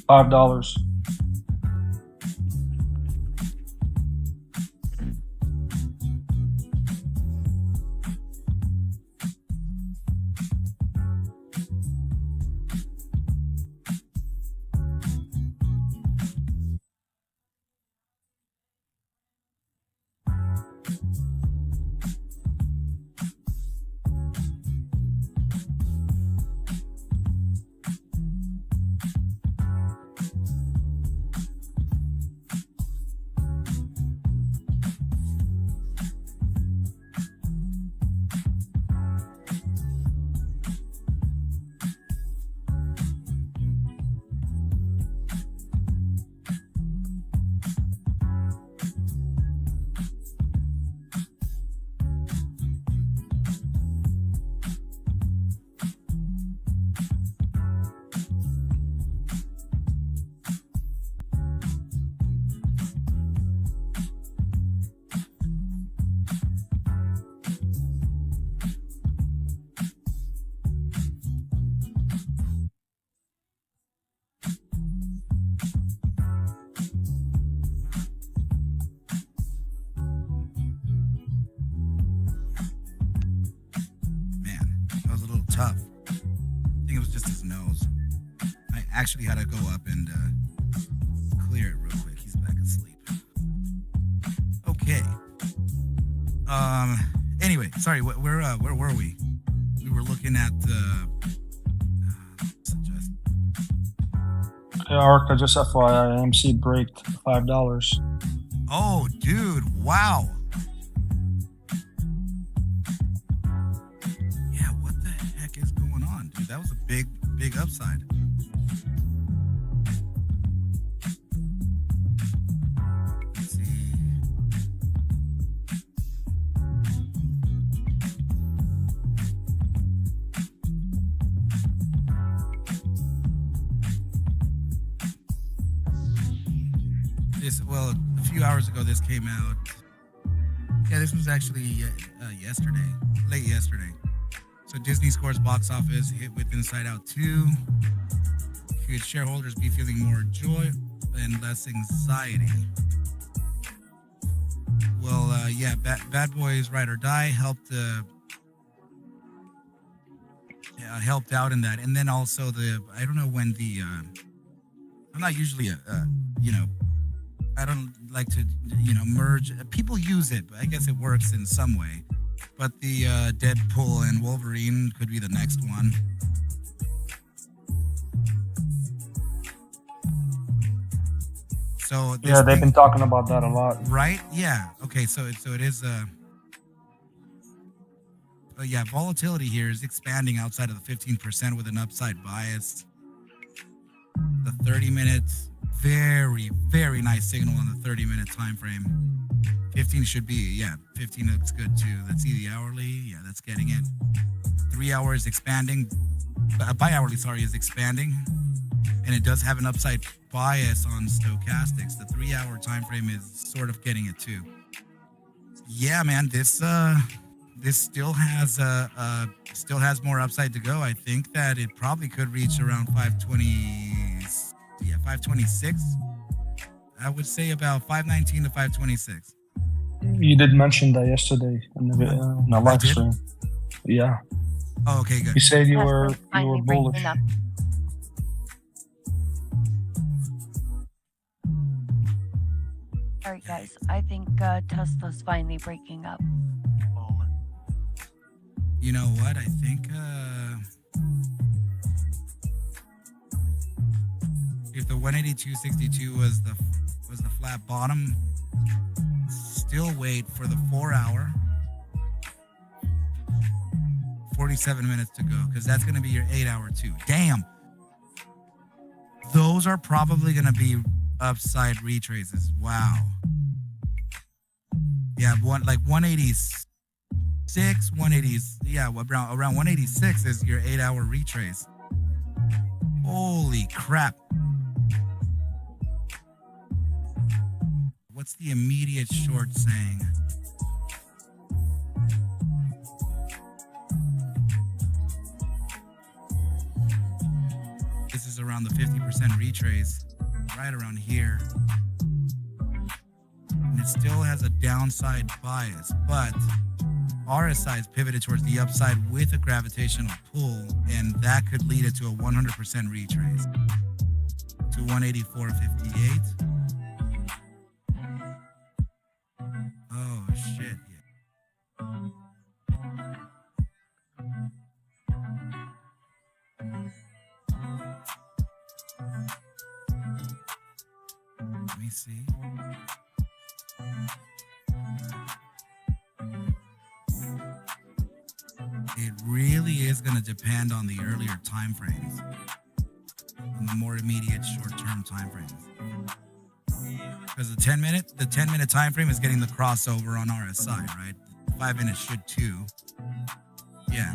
$5. Tough. I think it was just his nose. I actually had to go up and clear it real quick. He's back asleep. Okay. Anyway, sorry. Where were we? We were looking at suggest. Hey, Arca, just FYI, AMC braked $5. Oh, dude! Wow. That was a big upside. Let's see. A few hours ago this came out. Yeah, this was actually yesterday, late yesterday. So Disney scores box office hit with Inside Out 2. Could shareholders be feeling more joy and less anxiety? Well, yeah, Bad Boys Ride or Die helped out in that. And then also I don't know when I'm not usually I don't like to, merge. People use it, but I guess it works in some way. But the Deadpool and Wolverine could be the next one. So yeah, they've been talking about that a lot, right? Yeah. Okay. So it is. Yeah, volatility here is expanding outside of the 15% with an upside bias. The 30 minutes, very, very nice signal on the 30-minute time frame. 15 should be, 15 looks good too. Let's see the hourly. Yeah, that's getting it. 3 hours expanding. Bi-hourly, is expanding. And it does have an upside bias on stochastics. The 3-hour time frame is sort of getting it too. Yeah, man, this still has more upside to go. I think that it probably could reach around 526. I would say about 519 to 526. You did mention that yesterday in the live stream. Yeah. Oh, okay, good. You said you were bullish. All right, guys. I think Tesla's finally breaking up. You know what? I think if the 182.62 was the flat bottom, still wait for the 4-hour. 47 minutes to go, because that's going to be your 8-hour too. Damn. Those are probably going to be upside retraces. Wow. Yeah, like 186, 180s. Yeah, around 186 is your 8-hour retrace. Holy crap. What's the immediate short saying? This is around the 50% retrace, right around here. And it still has a downside bias, but RSI is pivoted towards the upside with a gravitational pull, and that could lead it to a 100% retrace to 184.58. Oh shit! Let me see. It really is going to depend on the earlier time frames, on the more immediate short-term time frames. Because the 10-minute time frame is getting the crossover on RSI, right? 5 minutes should too. Yeah.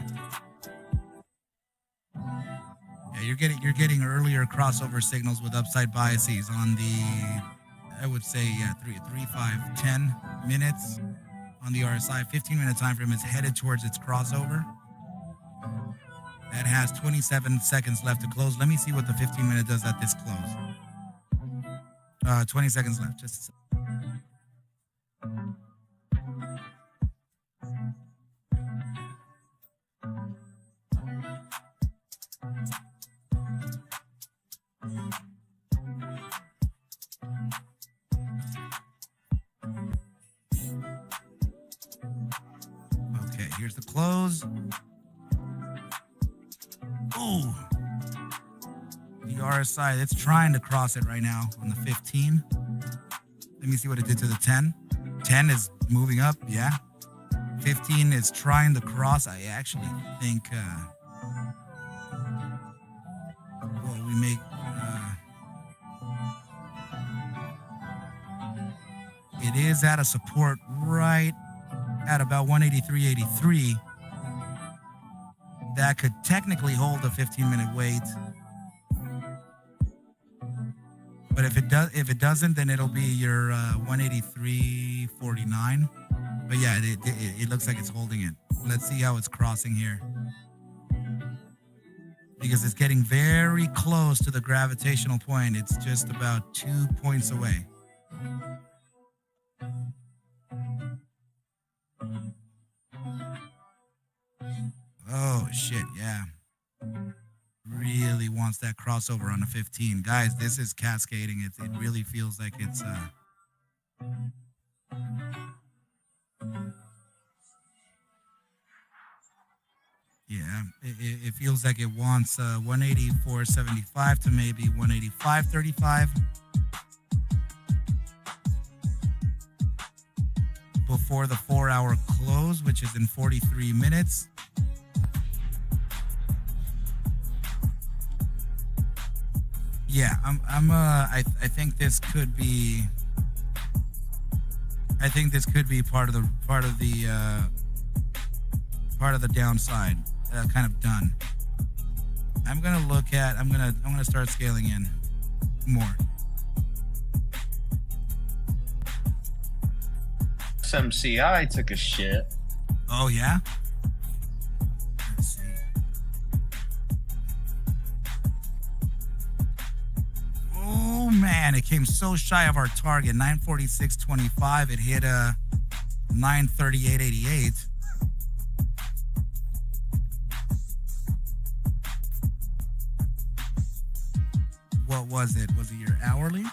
Yeah, you're getting earlier crossover signals with upside biases on the, I would say, 3, 5, 10 minutes on the RSI. 15-minute time frame is headed towards its crossover. That has 27 seconds left to close. Let me see what the 15-minute does at this close. 20 seconds left. Just a second. Okay, here's the close. Ooh. The RSI, it's trying to cross it right now on the 15. Let me see what it did to the 10. 10 is moving up, yeah. 15 is trying to cross. I actually think, well, we make, it is at a support right at about 183.83. That could technically hold a 15-minute wait. But if it doesn't, then it'll be your 183.49. But yeah, it looks like it's holding it. Let's see how it's crossing here. Because it's getting very close to the gravitational point. It's just about 2 points away. Oh, shit, yeah. Really wants that crossover on the 15. Guys, this is cascading. It really feels like it's... Yeah, it feels like it wants 184.75 to maybe 185.35. Before the 4-hour close, which is in 43 minutes. Yeah, I think this could be. I think this could be part of the downside, kind of done. I'm gonna start scaling in more. SMCI took a shit. Oh yeah. Let's see. Oh man, it came so shy of our target, 946.25. It hit 938.88. What was it? Was it your hourly?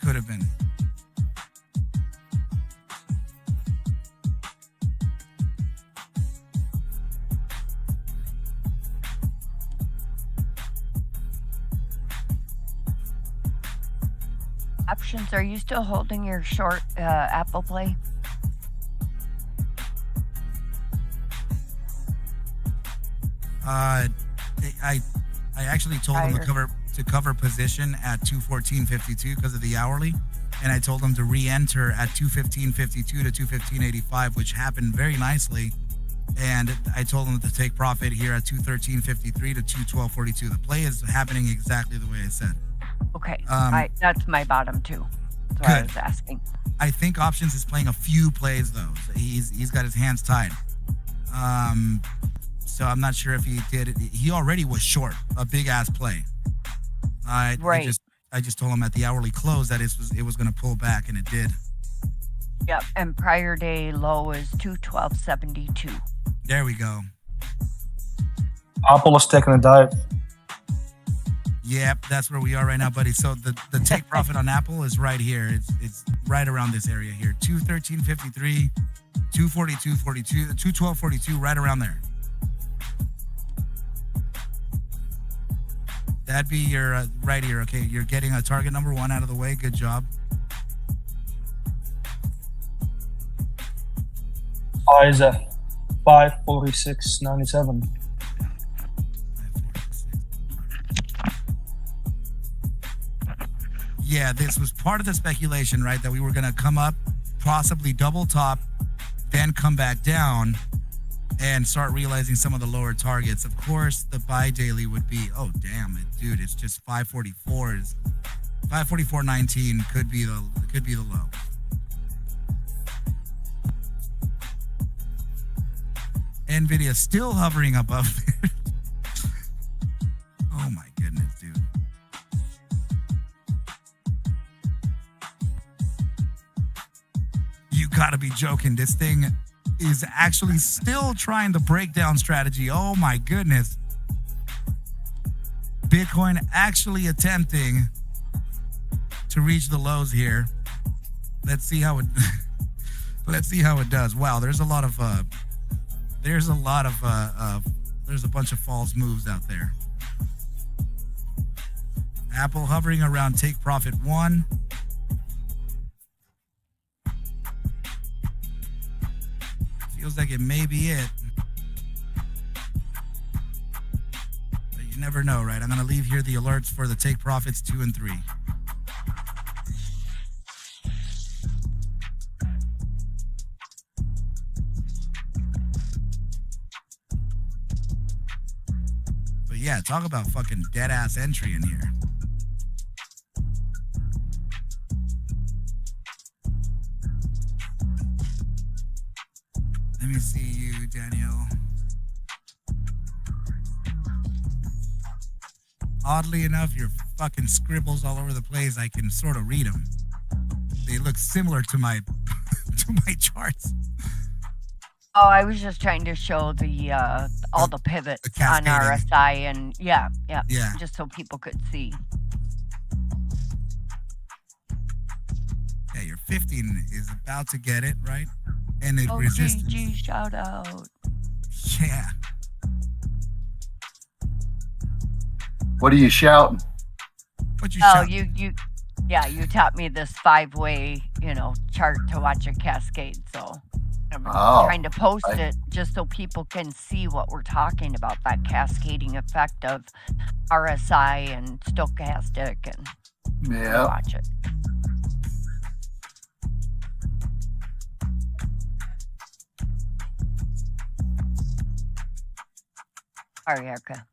Could have been. Options, are you still holding your short Apple Play? I actually told him to cover position at 214.52 because of the hourly, and I told him to re-enter at 215.52 to 215.85, which happened very nicely. And I told him to take profit here at 213.53 to 212.42. The play is happening exactly the way I said. Okay, that's my bottom too. That's what I was asking. I think options is playing a few plays though. So he's got his hands tied. So I'm not sure if he did it. He already was short a big ass play. Right. I just told him at the hourly close that it was going to pull back, and it did. Yep. And prior day low is 212.72. There we go. Apple is taking a dive. Yep, that's where we are right now, buddy. So the take profit on Apple is right here. It's right around this area here. 213.53, 242.42, 212.42, right around there. That'd be your right here. Okay, you're getting a target number 1 out of the way. Good job. High is at 546.97. Yeah, this was part of the speculation, right? That we were going to come up, possibly double top, then come back down and start realizing some of the lower targets. Of course, the buy daily would be, oh, damn it, dude, it's just 544. 544.19 could be the low. NVIDIA still hovering above there. Oh my goodness, dude. You gotta be joking. This thing is actually still trying the breakdown strategy. Oh my goodness. Bitcoin actually attempting to reach the lows here. Let's see how it does. Wow, there's a bunch of false moves out there. Apple hovering around take profit 1. Feels like it may be it. But you never know, right? I'm going to leave here the alerts for the take profits 2 and 3. But yeah, talk about fucking dead ass entry in here. Let me see you, Daniel. Oddly enough, your fucking scribbles all over the place, I can sort of read them. They look similar to my charts. Oh, I was just trying to show the all the pivots on RSI and yeah, just so people could see. Yeah, your 15 is about to get it, right? And it resistance. GG, shout out. Yeah. What are you shouting? What you shouting? You taught me this 5-way, chart to watch a cascade. So I'm trying to post it just so people can see what we're talking about, that cascading effect of RSI and stochastic, and watch it. Sorry, Erica.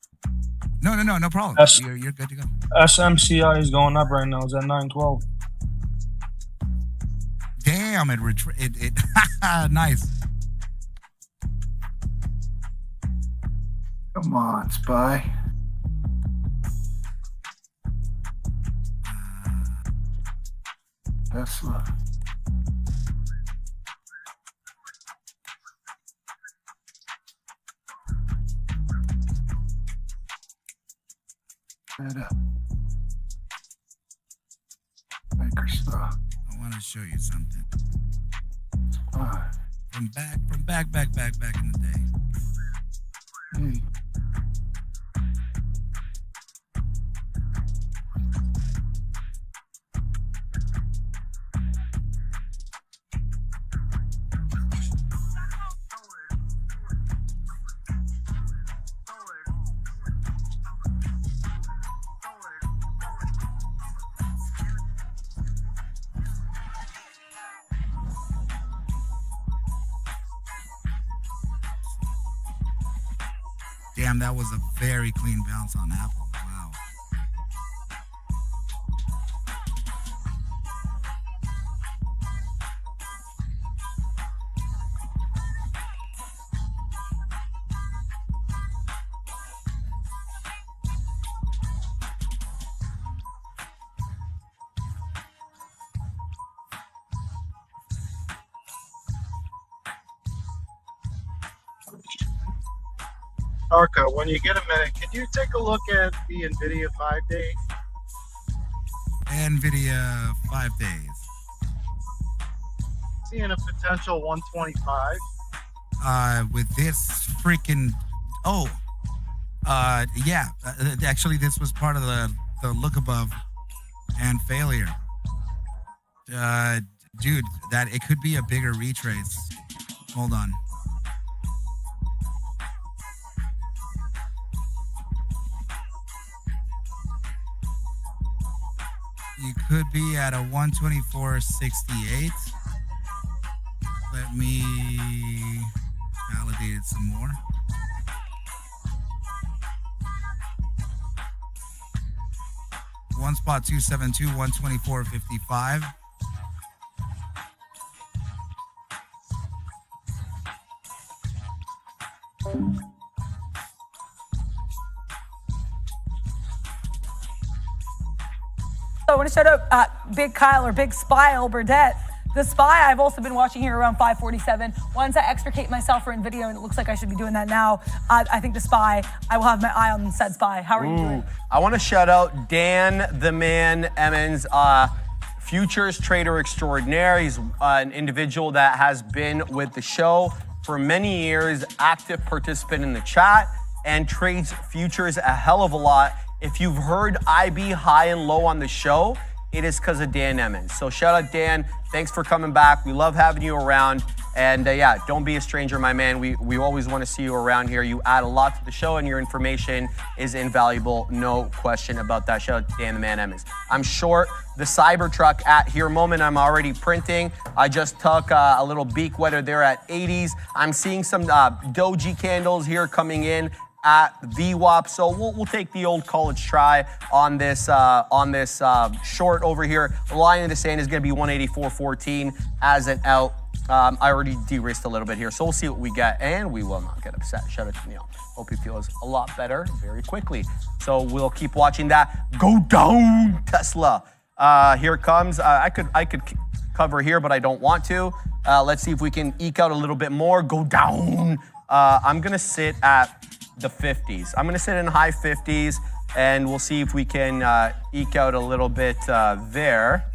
No problem. You're good to go. SMCI is going up right now. It's at 912. Damn, it nice. Come on, Spy. Tesla. Microsoft. I want to show you something. From back in the day. Hey. Damn, that was a very clean bounce on Apple. Wow. Arca, when you get a minute, can you take a look at the NVIDIA 5-day? NVIDIA 5 days. Seeing a potential 125. With this freaking yeah, actually this was part of the look above and failure. Dude, that it could be a bigger retrace. Hold on. You could be at a 124.68. Let me validate it some more. One spot 272, 124.55. I want to shout out Big Kyle or Big Spy Burdett. The Spy I've also been watching here around 547. Once I extricate myself for NVIDIA, and it looks like I should be doing that now, I think the Spy, I will have my eye on said Spy. How are you doing? I want to shout out Dan the Man Emmons, futures trader extraordinaire. He's an individual that has been with the show for many years, active participant in the chat, and trades futures a hell of a lot. If you've heard IB high and low on the show, it is because of Dan Emmons. So shout out Dan, thanks for coming back. We love having you around. And yeah, don't be a stranger, my man. We always want to see you around here. You add a lot to the show and your information is invaluable. No question about that. Shout out to Dan the Man Emmons. I'm short the Cybertruck at here moment. I'm already printing. I just took a little beak weather there at 80s. I'm seeing some doji candles here coming in at VWAP, so we'll take the old college try on this short over here. The line in the sand is going to be 184.14 as an out. I already de-risked a little bit here, so we'll see what we get, and we will not get upset. Shout out to Neil. Hope he feels a lot better very quickly. So we'll keep watching that. Go down, Tesla. Here it comes. I could cover here, but I don't want to. Let's see if we can eke out a little bit more. Go down. I'm gonna sit at the 50s. I'm gonna sit in high 50s, and we'll see if we can eke out a little bit there.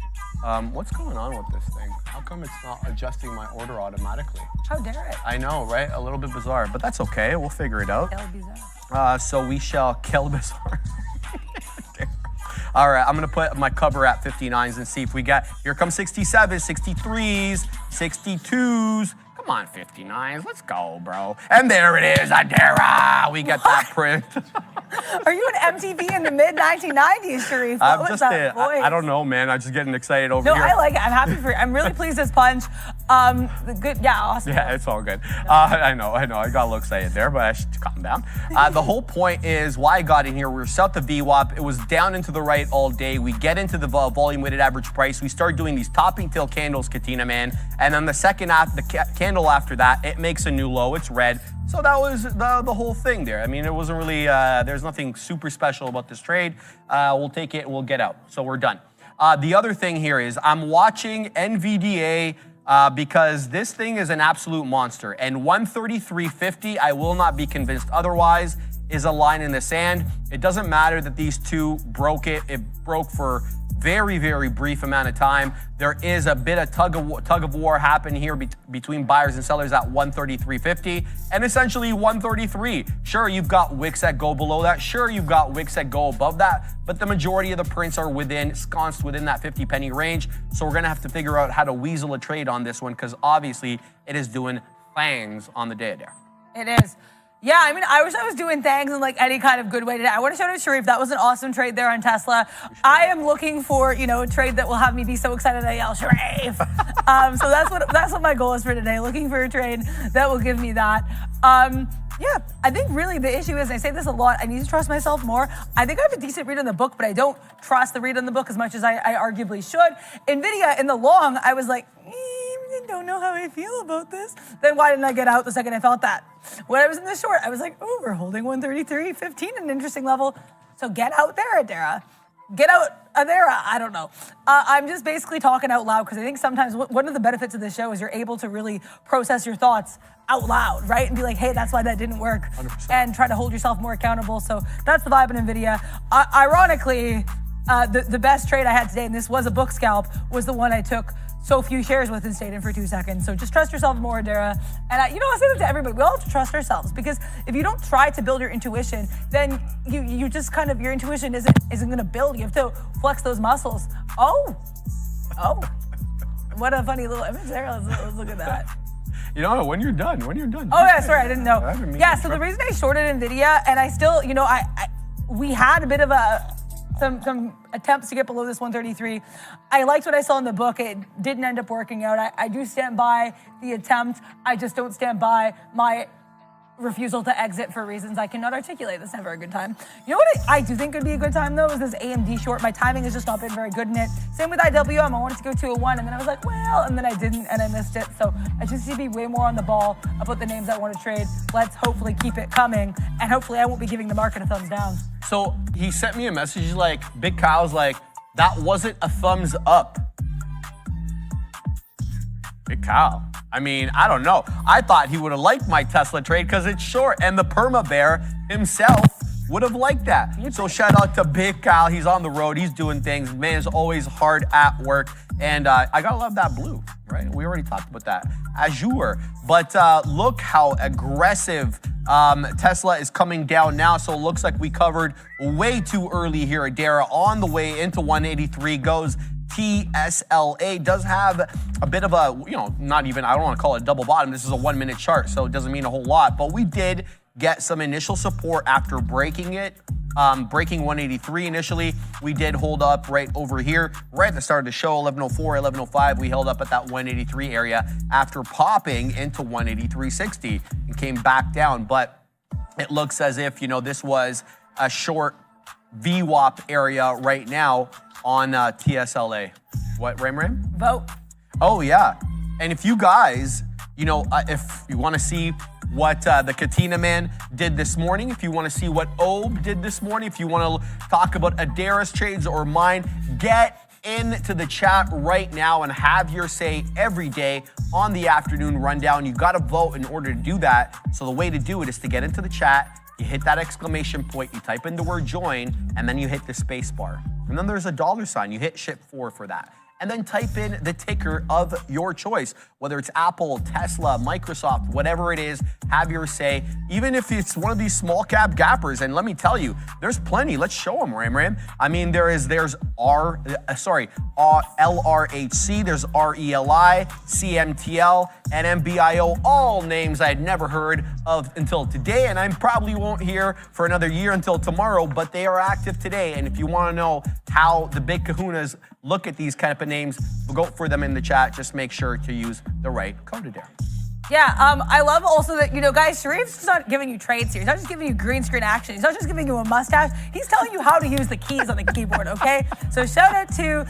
What's going on with this thing? How come it's not adjusting my order automatically? How dare it? I know, right? A little bit bizarre, but that's okay. We'll figure it out. Quel bizarre. So we shall kill bizarre. All right, I'm gonna put my cover at 59s and see if we get, here comes 67s, 63s, 62s. Come on, 59s, let's go, bro. And there it is, Adara. We get that print. Are you an MTV in the mid-1990s, Sharif? I'm What was just that voice? I don't know, man. I'm just getting excited over No, here. I like it. I'm happy for you. I'm really pleased this punch. Good, yeah, awesome. Yeah, it's all good. I know. I got a little excited there, but I should calm down. The whole point is why I got in here. We were south of VWAP. It was down into the right all day. We get into the volume weighted average price. We start doing these topping tail candles, Katina, man. And then the second after the candle after that, it makes a new low. It's red. So that was the whole thing there. I mean, it wasn't really, there's nothing super special about this trade. We'll take it, we'll get out. So we're done. The other thing here is I'm watching NVDA because this thing is an absolute monster. And 133.50, I will not be convinced otherwise, is a line in the sand. It doesn't matter that these two broke it. It broke for very, very brief amount of time. There is a bit of tug of war happening here between buyers and sellers at 133.50 and essentially 133. Sure, you've got wicks that go below that. Sure, you've got wicks that go above that, but the majority of the prints are ensconced within that 50 penny range. So we're gonna have to figure out how to weasel a trade on this one because obviously it is doing fangs on the day there. It is. Yeah, I mean, I wish I was doing things in like any kind of good way today. I want to shout out Sharif. That was an awesome trade there on Tesla. I am looking for, a trade that will have me be so excited I yell Sharif. So that's what my goal is for today. Looking for a trade that will give me that. Yeah, I think really the issue is, I say this a lot, I need to trust myself more. I think I have a decent read on the book, but I don't trust the read on the book as much as I arguably should. NVIDIA, in the long, I was like, I don't know how I feel about this. Then why didn't I get out the second I felt that? When I was in the short, I was like, oh, we're holding 133.15, an interesting level. So get out there, Adara. get out Adara. I don't know. I'm just basically talking out loud because I think sometimes one of the benefits of the show is you're able to really process your thoughts out loud, right? And be like, hey, that's why that didn't work. 100%. And try to hold yourself more accountable. So that's the vibe in NVIDIA. Ironically, the best trade I had today, and this was a book scalp, was the one I took so few shares with and stayed in for 2 seconds. So just trust yourself more, Adara. And I say that to everybody. We all have to trust ourselves because if you don't try to build your intuition, then you just kind of, your intuition isn't going to build. You have to flex those muscles. Oh, what a funny little image there. Let's look at that. When you're done. Oh yeah, sorry, I didn't know. Yeah, so the reason I shorted NVIDIA, and I still, we had a bit of some attempts to get below this 133. I liked what I saw in the book. It didn't end up working out. I do stand by the attempt. I just don't stand by my refusal to exit for reasons I cannot articulate. That's never a good time. You know what I do think would be a good time, though, is this AMD short. My timing has just not been very good in it. Same with IWM. I wanted to go 201, and then I was like, well, and then I didn't, and I missed it. So I just need to be way more on the ball about the names I want to trade. Let's hopefully keep it coming, and hopefully I won't be giving the market a thumbs down. So he sent me a message. He's like, Big Kyle's like, that wasn't a thumbs up. Big Kyle. I mean, I don't know. I thought he would have liked my Tesla trade because it's short, and the perma bear himself would have liked that. So shout out to Big Kyle. He's on the road. He's doing things. Man's always hard at work. And I gotta love that blue, right? We already talked about that. Azure. But look how aggressive Tesla is coming down now. So it looks like we covered way too early here. Adara on the way into 183 goes TSLA. Does have a bit of a, not even, I don't want to call it a double bottom. This is a 1 minute chart, so it doesn't mean a whole lot. But we did get some initial support after breaking it. Breaking 183 initially. We did hold up right over here, right at the start of the show, 1104, 1105. We held up at that 183 area after popping into 183.60 and came back down. But it looks as if, this was a short VWAP area right now on TSLA. What, Ram? Vote. Oh, yeah. And if you guys, if you want to see what the Katina man did this morning, if you want to see what Obe did this morning, if you want to talk about Adara's trades or mine, get into the chat right now and have your say every day on the afternoon rundown. You got to vote in order to do that. So the way to do it is to get into the chat. You hit that exclamation point, you type in the word join, and then you hit the space bar. And then there's a $sign. You hit ship4 for that. And then type in the ticker of your choice, whether it's Apple, Tesla, Microsoft, whatever it is, have your say. Even if it's one of these small cap gappers, and let me tell you, there's plenty. Let's show them, Ram. I mean, there's LRHC, there's RELI, CMTL, and MBIO, all names I had never heard of until today, and I probably won't hear for another year until tomorrow, but they are active today. And if you want to know how the big kahunas look at these kind of names, vote for them in the chat. Just make sure to use the right code there. Yeah, I love also that, guys, Sharif's just not giving you trades here. He's not just giving you green screen action. He's not just giving you a mustache. He's telling you how to use the keys on the keyboard, okay? So shout out to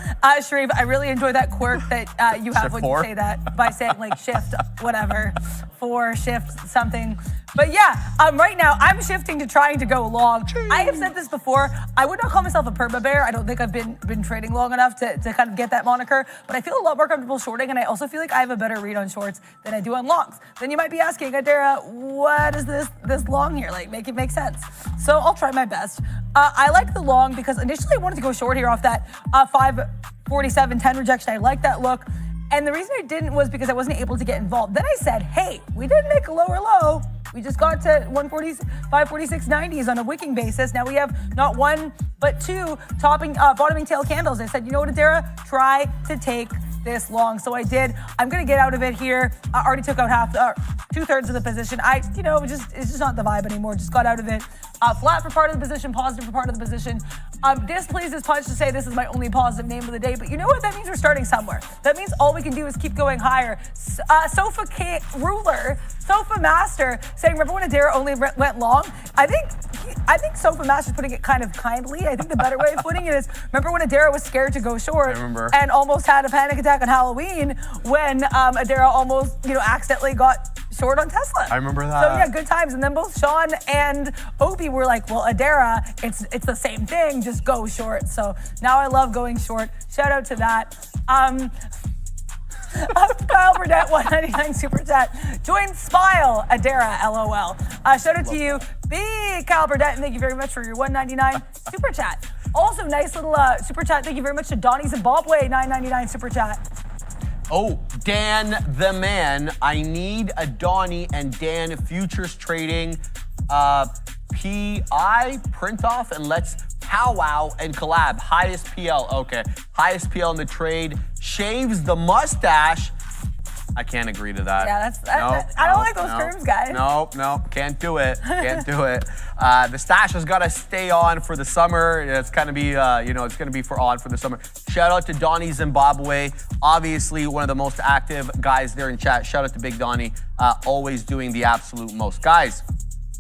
Sharif. I really enjoy that quirk that you have when you say that by saying like shift, whatever, 4, shift, something. But yeah, right now I'm shifting to trying to go long. I have said this before. I would not call myself a perma bear. I don't think I've been trading long enough to kind of get that moniker. But I feel a lot more comfortable shorting, and I also feel like I have a better read on shorts than I do on longs. Then you might be asking, Adara, what is this long here? Like, make it make sense. So I'll try my best. I like the long because initially I wanted to go short here off that 547.10 rejection. I like that look. And the reason I didn't was because I wasn't able to get involved. Then I said, hey, we did make a lower low. We just got to 546.90s on a wicking basis. Now we have not one, but two bottoming tail candles. I said, you know what, Adara? Try to take this long. So I did. I'm going to get out of it here. I already took out 2/3 of the position. It's just not the vibe anymore. Just got out of it. Flat for part of the position, positive for part of the position. Displeased as punch to say this is my only positive name of the day, but you know what? That means we're starting somewhere. That means all we can do is keep going higher. Sofa Ruler, Sofa Master, saying, remember when Adara only went long? I think Sofa Master's putting it kind of kindly. I think the better way of putting it is, remember when Adara was scared to go short and almost had a panic attack on Halloween when Adara almost, accidentally got short on Tesla. I remember that. So yeah, good times. And then both Sean and Opie were like, well, Adara, it's the same thing, just go short. So now I love going short. Shout out to that. Kyle Burdett, 199 super chat. Join Smile, Adara, LOL. Shout out to you, big Kyle Burdett, and thank you very much for your 199 super chat. Also, nice little super chat. Thank you very much to Donnie Zimbabwe, 999 super chat. Oh, Dan the man. I need a Donnie and Dan futures trading PI print off and let's powwow and collab. Highest PL. Okay. Highest PL in the trade. Shaves the mustache. I can't agree to that. Yeah, I don't like those terms, guys. No, can't do it. Can't do it. The stash has got to stay on for the summer. It's gonna be, it's gonna be on for the summer. Shout out to Donnie Zimbabwe, obviously one of the most active guys there in chat. Shout out to Big Donnie, always doing the absolute most, guys,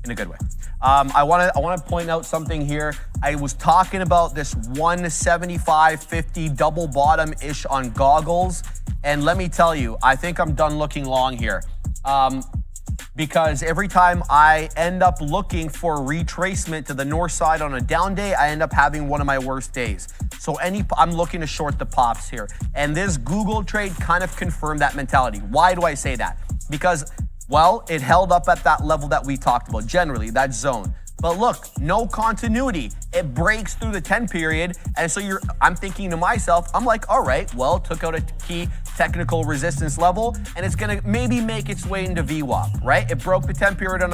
in a good way. I want to point out something here. I was talking about this 175.50 double bottom ish on goggles. And let me tell you, I think I'm done looking long here. Because every time I end up looking for retracement to the north side on a down day, I end up having one of my worst days. So I'm looking to short the pops here. And this Google trade kind of confirmed that mentality. Why do I say that? Because, well, it held up at that level that we talked about, generally, that zone. But look, no continuity. It breaks through the 10 period. And so I'm thinking to myself, I'm like, all right, well, took out a key technical resistance level and it's gonna maybe make its way into VWAP, right? It broke the 10 period on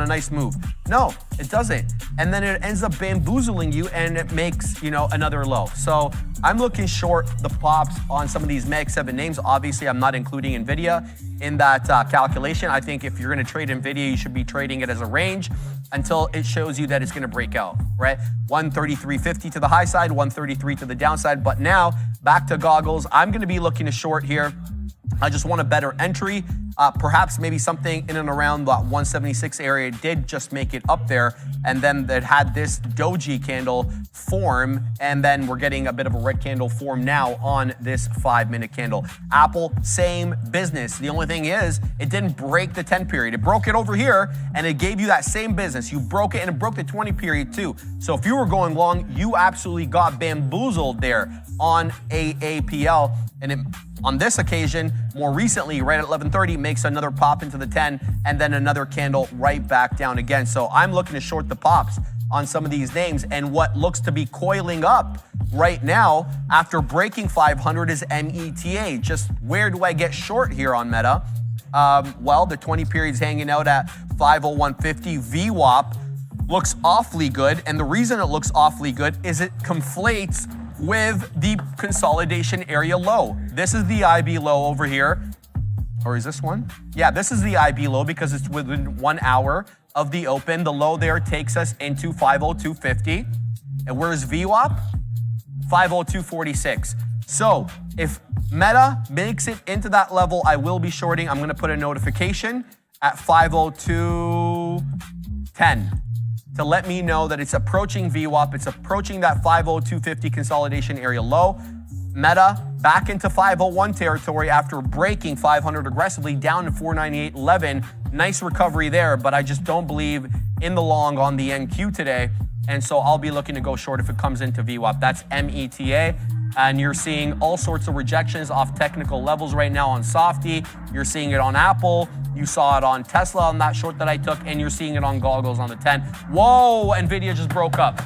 a nice move. No, it doesn't. And then it ends up bamboozling you and it makes, another low. So I'm looking short the pops on some of these Mag 7 names. Obviously, I'm not including NVIDIA in that calculation. I think if you're gonna trade NVIDIA, you should be trading it as a range until it shows you that it's gonna break out, right? 133.50 to the high side, 133 to the downside. But now, back to goggles, I'm gonna be looking to short here. I just want a better entry. Perhaps maybe something in and around that 176 area did just make it up there. And then it had this doji candle form. And then we're getting a bit of a red candle form now on this 5-minute candle. Apple, same business. The only thing is it didn't break the 10 period. It broke it over here and it gave you that same business. You broke it and it broke the 20 period too. So if you were going long, you absolutely got bamboozled there on AAPL. And on this occasion, more recently, right at 11:30, makes another pop into the 10 and then another candle right back down again. So I'm looking to short the pops on some of these names. And what looks to be coiling up right now after breaking 500 is META. Just where do I get short here on Meta? Well, the 20 period's hanging out at 501.50. VWAP looks awfully good. And the reason it looks awfully good is it conflates with the consolidation area low. This is the IB low over here. Or is this one? Yeah, this is the IB low because it's within 1 hour of the open. The low there takes us into 502.50. And where's VWAP? 502.46. So if Meta makes it into that level, I will be shorting. I'm gonna put a notification at 502.10. to let me know that it's approaching VWAP, it's approaching that 502.50 consolidation area low. Meta back into 501 territory after breaking 500 aggressively down to 498.11. Nice recovery there, but I just don't believe in the long on the NQ today. And so I'll be looking to go short if it comes into VWAP. That's META. And you're seeing all sorts of rejections off technical levels right now on Softy. You're seeing it on Apple. You saw it on Tesla on that short that I took, and you're seeing it on goggles on the 10. Whoa, NVIDIA just broke up.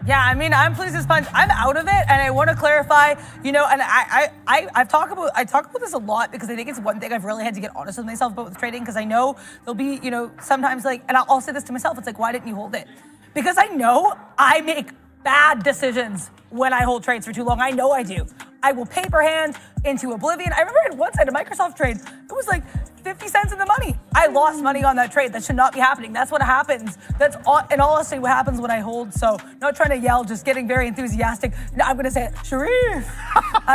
Yeah, I mean, I'm pleased as punch. I'm out of it, and I want to clarify, and I talk about this a lot because I think it's one thing I've really had to get honest with myself about with trading, because I know there'll be, sometimes and I'll say this to myself, it's like, why didn't you hold it? Because I know I make bad decisions when I hold trades for too long. I know I do. I will paper hand into oblivion. I remember at one side, a Microsoft trade, it was like 50 cents in the money. I lost money on that trade. That should not be happening. That's what happens. That's in all honesty what happens when I hold. So not trying to yell, just getting very enthusiastic. No, I'm going to say it, Sharif,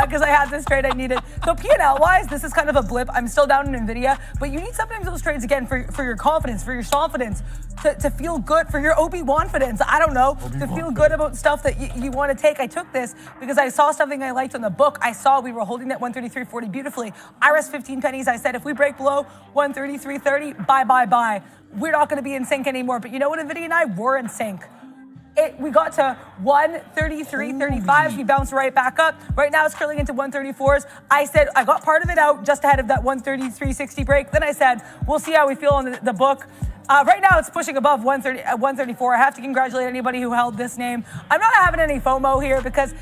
because I had this trade I needed. So P&L wise, this is kind of a blip. I'm still down in NVIDIA, but you need sometimes those trades again for your confidence, for your confidence, to feel good, for your Obi-Wan-fidence. I don't know, to feel good about stuff that you want to take. I took this because I saw something I liked on the book. I saw we were holding that 133.40 beautifully. I risked 15 pennies. I said, if we break below low, 133.30, buy. We're not going to be in sync anymore. But you know what, NVIDIA and I were in sync. We got to 133.35. We bounced right back up. Right now it's curling into 134s. I said I got part of it out just ahead of that 133.60 break. Then I said we'll see how we feel on the book. Right now it's pushing above 134. I have to congratulate anybody who held this name. I'm not having any FOMO here because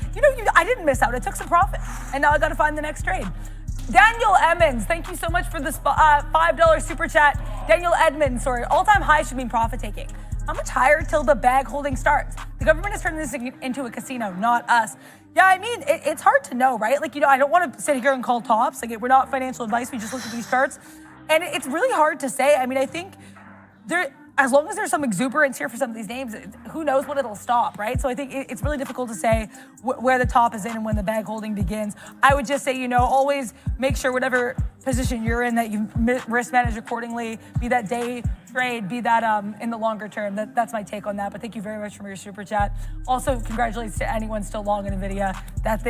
I didn't miss out. I took some profit, and now I got to find the next trade. Daniel Emmons, thank you so much for this $5 super chat. Daniel Edmonds, sorry. All-time high should mean profit taking. How much higher till the bag holding starts? The government is turning this into a casino, not us. Yeah, I mean, it's hard to know, right? Like, I don't want to sit here and call tops. Like, we're not financial advice. We just look at these charts. And it's really hard to say. I mean, I think as long as there's some exuberance here for some of these names, who knows when it'll stop, right? So I think it's really difficult to say where the top is in and when the bag holding begins. I would just say, always make sure whatever position you're in that you risk manage accordingly, be that day trade, be that in the longer term. That's my take on that. But thank you very much for your super chat. Also, congratulations to anyone still long in NVIDIA. That's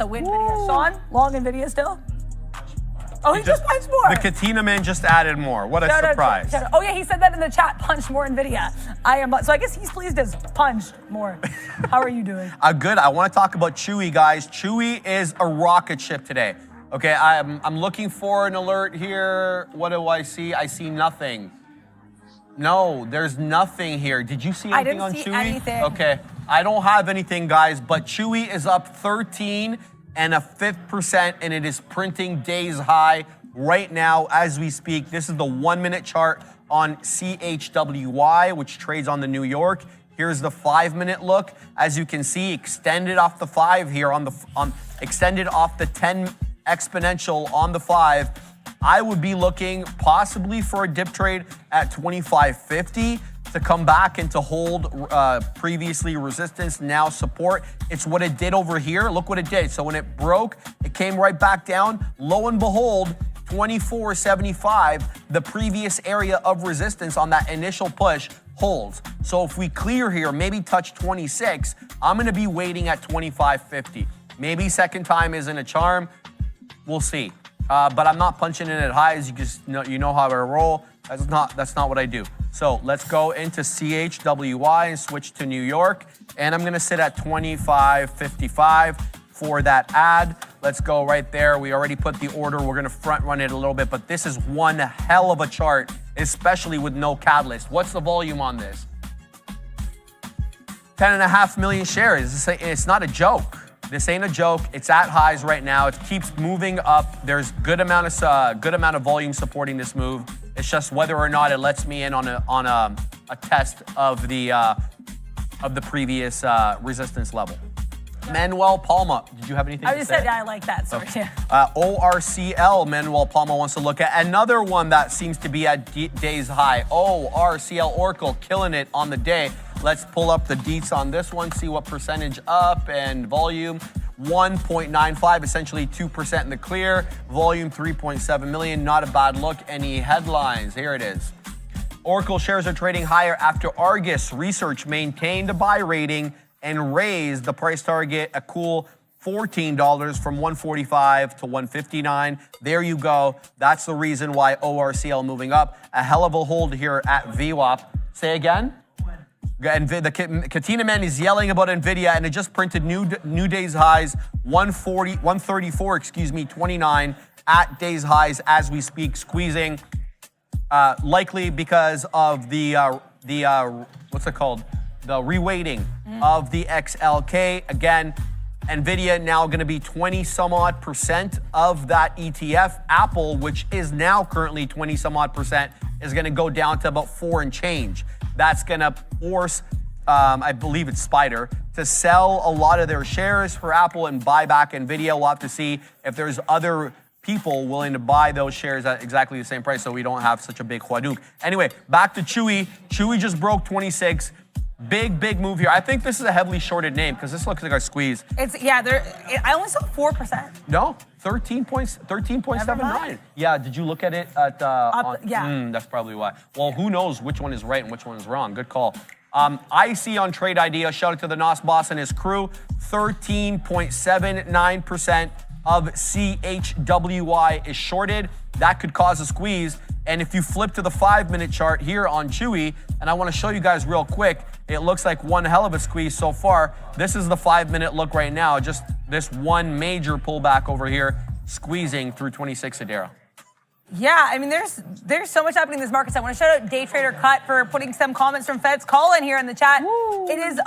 a win, NVIDIA. Sean, long NVIDIA still? Oh, he just punched more. The Katina man just added more. What a surprise. Oh, yeah, he said that in the chat. Punch more NVIDIA. So I guess he's pleased as punched more. How are you doing? Good. I want to talk about Chewy, guys. Chewy is a rocket ship today. Okay, I'm looking for an alert here. What do I see? I see nothing. No, there's nothing here. Did you see anything on Chewy? I didn't see anything. Okay, I don't have anything, guys, but Chewy is up 13.1%, and it is printing days high right now as we speak. This is the 1-minute chart on CHWY, which trades on the New York. Here's the 5-minute look. As you can see, extended off the 5 here extended off the 10 exponential on the 5. I would be looking possibly for a dip trade at 25.50 to come back and to hold previously resistance, now support. It's what it did over here. Look what it did. So when it broke, it came right back down. Lo and behold, 24.75, the previous area of resistance on that initial push holds. So if we clear here, maybe touch 26, I'm going to be waiting at 25.50. Maybe second time isn't a charm. We'll see. But I'm not punching in at highs. You know how I roll. That's not what I do. So let's go into CHWY and switch to New York. And I'm gonna sit at 25.55 for that ad. Let's go right there. We already put the order. We're gonna front run it a little bit, but this is one hell of a chart, especially with no catalyst. What's the volume on this? 10.5 million shares. It's not a joke. This ain't a joke. It's at highs right now. It keeps moving up. There's good amount of volume supporting this move. It's just whether or not it lets me in on a test of the previous resistance level. Manuel Palma, did you have anything to say? I just said, yeah, I like that. Sorry. Okay. ORCL, Manuel Palma wants to look at another one that seems to be at day's high. ORCL, Oracle, killing it on the day. Let's pull up the deets on this one, see what percentage up and volume. 1.95, essentially 2% in the clear. Volume 3.7 million, not a bad look. Any headlines? Here it is. Oracle shares are trading higher after Argus Research maintained a buy rating and raised the price target a cool $14 from $145 to $159. There you go. That's the reason why ORCL moving up. A hell of a hold here at VWAP. Say again? And the Katina man is yelling about NVIDIA, and it just printed new day's highs, 134, 29 at day's highs as we speak, squeezing, likely because of the what's it called? The reweighting of the XLK. Again, NVIDIA now going to be 20 some odd % of that ETF. Apple, which is now currently 20 some odd %, is going to go down to about 4 and change. That's going to force, I believe it's S.T.U.P.I.D, to sell a lot of their shares for Apple and buy back NVIDIA. We'll have to see if there's other people willing to buy those shares at exactly the same price so we don't have such a big huaduk. Anyway, back to Chewy. Chewy just broke 26. Big move here. I think this is a heavily shorted name because this looks like a squeeze. I only saw 4%. No, 13.79. Yeah, did you look at it at that's probably why. Well, who knows which one is right and which one is wrong. Good call. I see on Trade Idea, shout out to the Nos Boss and his crew, 13.79% of CHWY is shorted. That could cause a squeeze. And if you flip to the 5-minute chart here on Chewy, and I want to show you guys real quick, it looks like one hell of a squeeze so far. This is the 5-minute look right now. Just this one major pullback over here, squeezing through 26 Adara. Yeah, I mean, there's so much happening in this market. So I want to shout out Day Trader Cut for putting some comments from Feds call in here in the chat. Woo. It is,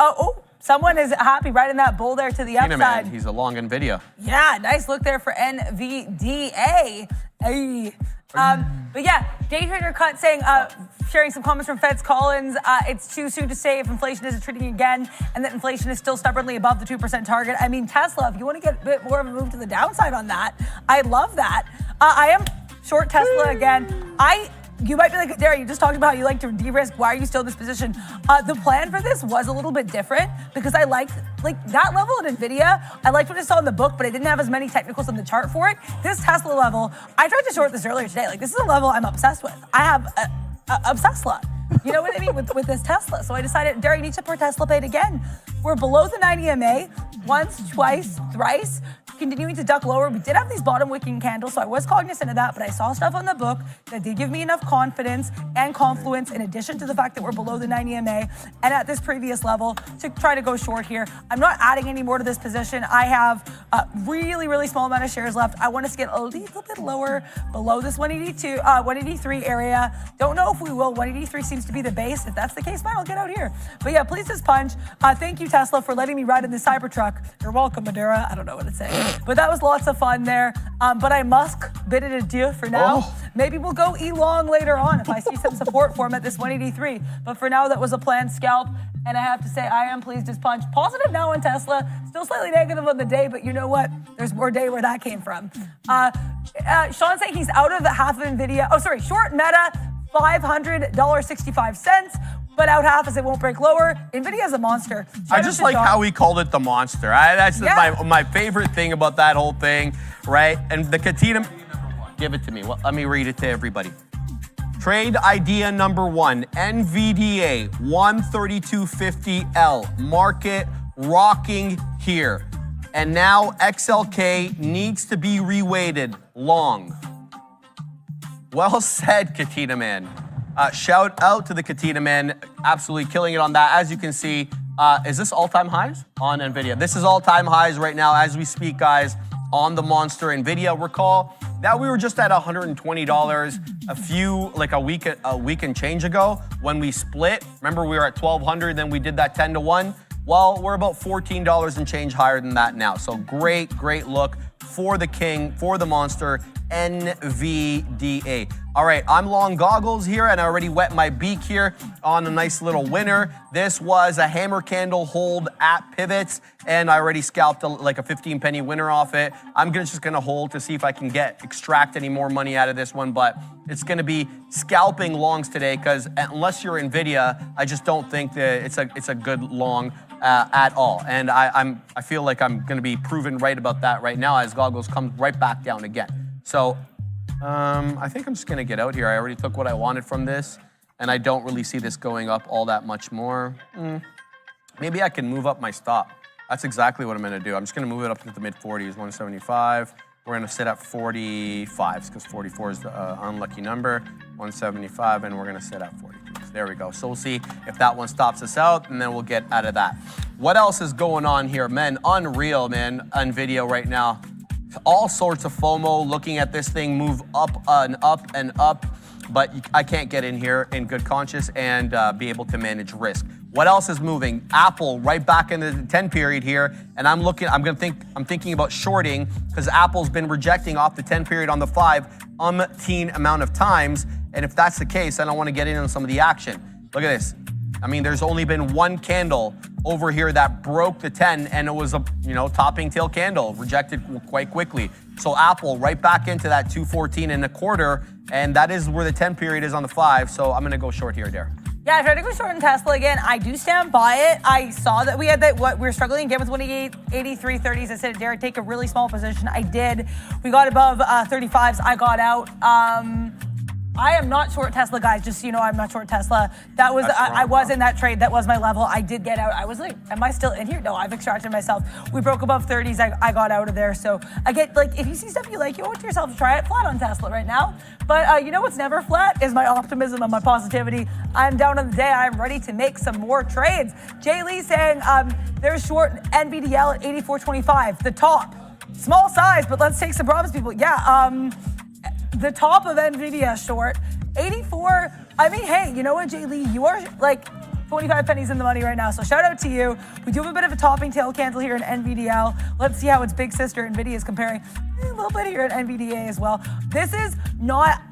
someone is happy right in that bull there to the upside. Man, he's a long NVIDIA. Yeah, nice look there for NVDA. Hey. But yeah, Day Trader Cut saying, sharing some comments from Feds Collins. It's too soon to say if inflation is retreating again and that inflation is still stubbornly above the 2% target. I mean, Tesla, if you want to get a bit more of a move to the downside on that, I love that. I am short Tesla again. You might be like, Darren, you just talked about how you like to de-risk. Why are you still in this position? The plan for this was a little bit different because I liked that level at NVIDIA. I liked what I saw in the book, but I didn't have as many technicals on the chart for it. This Tesla level, I tried to short this earlier today. This is a level I'm obsessed with. I have obsessla. You know what I mean with this Tesla. So I decided, Darren, you need to participate again. We're below the 90 MA once, twice, thrice. Continuing to duck lower. We did have these bottom wicking candles, so I was cognizant of that, but I saw stuff on the book that did give me enough confidence and confluence in addition to the fact that we're below the 90 MA and at this previous level to try to go short here. I'm not adding any more to this position. I have a really, really small amount of shares left. I want us to get a little bit lower below this 183 area. Don't know if we will. 183 seems to be the base. If that's the case, fine, I'll get out here. But yeah, please just punch. Thank you, Tesla, for letting me ride in the Cybertruck. You're welcome, Madura. I don't know what to say. But that was lots of fun there. But I must bid it adieu for now. Maybe we'll go E-long later on if I see some support for him at this 183. But for now, that was a planned scalp. And I have to say, I am pleased as punch. Positive now on Tesla. Still slightly negative on the day, but you know what? There's more day where that came from. Sean's saying he's out of the half of NVIDIA. Short Meta, $500.65. But out half as it won't break lower. NVIDIA is a monster. I just like how he called it the monster. That's my favorite thing about that whole thing, right? And the Katina, give it to me. Well, let me read it to everybody. Trade idea number 1, NVDA 13250L, market rocking here. And now XLK needs to be reweighted long. Well said, Katina Man. Shout out to the Katina Man, absolutely killing it on that. As you can see, is this all-time highs on NVIDIA? This is all-time highs right now as we speak, guys, on the monster NVIDIA. Recall that we were just at $120 a week and change ago when we split. Remember, we were at 1,200, then we did that 10-to-1. Well, we're about $14 and change higher than that now. So great look for the king, for the monster, NVDA. All right, I'm long goggles here, and I already wet my beak here on a nice little winner. This was a hammer candle hold at pivots, and I already scalped a 15 penny winner off it. I'm just gonna hold to see if I can extract any more money out of this one, but it's gonna be scalping longs today because unless you're NVIDIA, I just don't think that it's a good long at all. And I feel like I'm gonna be proven right about that right now as goggles come right back down again. So I think I'm just gonna get out here. I already took what I wanted from this, and I don't really see this going up all that much more. Maybe I can move up my stop. That's exactly what I'm gonna do. I'm just gonna move it up to the mid 40s, 175. We're gonna sit at 45s because 44 is the unlucky number. 175, and we're gonna sit at 42. There we go. So we'll see if that one stops us out, and then we'll get out of that. What else is going on here, man? Unreal, man. NVIDIA right now. All sorts of FOMO, looking at this thing move up and up and up, but I can't get in here in good conscience and be able to manage risk. What else is moving? Apple right back in the 10 period here, and I'm thinking about shorting because Apple's been rejecting off the 10 period on the 5 umpteen amount of times, and if that's the case, I don't want to get in on some of the action. Look at this. I mean, there's only been one candle over here that broke the 10, and it was a topping tail candle, rejected quite quickly. So Apple right back into that 214.25, and that is where the 10 period is on the 5. So I'm gonna go short here, Derek. Yeah, I tried to go short in Tesla again. I do stand by it. I saw that we had we were struggling again with 183.30s. I said, Derek, take a really small position. I did. We got above 35s. I got out. I am not short Tesla, guys. Just so you know, I'm not short Tesla. That was I was in that trade. That was my level. I did get out. I was like, am I still in here? No, I've extracted myself. We broke above 30s. I got out of there. So I get like, if you see stuff you like, you owe it to yourself to try it. Flat on Tesla right now. But you know what's never flat is my optimism and my positivity. I'm down on the day. I'm ready to make some more trades. Jay Lee saying there's short NVDA at 84.25. The top, small size, but let's take some problems, people. Yeah. The top of NVIDIA short, 84. I mean, hey, you know what, Jay Lee? You are like 25 pennies in the money right now, so shout out to you. We do have a bit of a topping tail candle here in NVDA. Let's see how its big sister NVIDIA is comparing. A little bit here at NVDA as well. This is not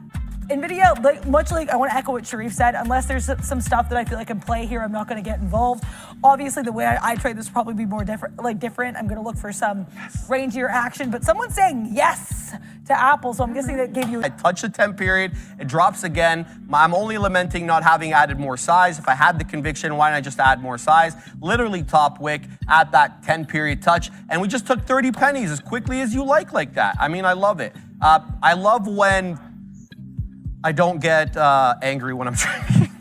NVIDIA, like, much like, I want to echo what Sharif said, unless there's some stuff that I feel like can play here, I'm not going to get involved. Obviously, the way I trade this will probably be more different. I'm going to look for some rangier action, but someone's saying yes to Apple, so I'm guessing that gave you... I touch the 10 period, it drops again. I'm only lamenting not having added more size. If I had the conviction, why didn't I just add more size? Literally top wick at that 10 period touch, and we just took 30 pennies as quickly as you like that. I mean, I love it. I love when I don't get angry when I'm trading.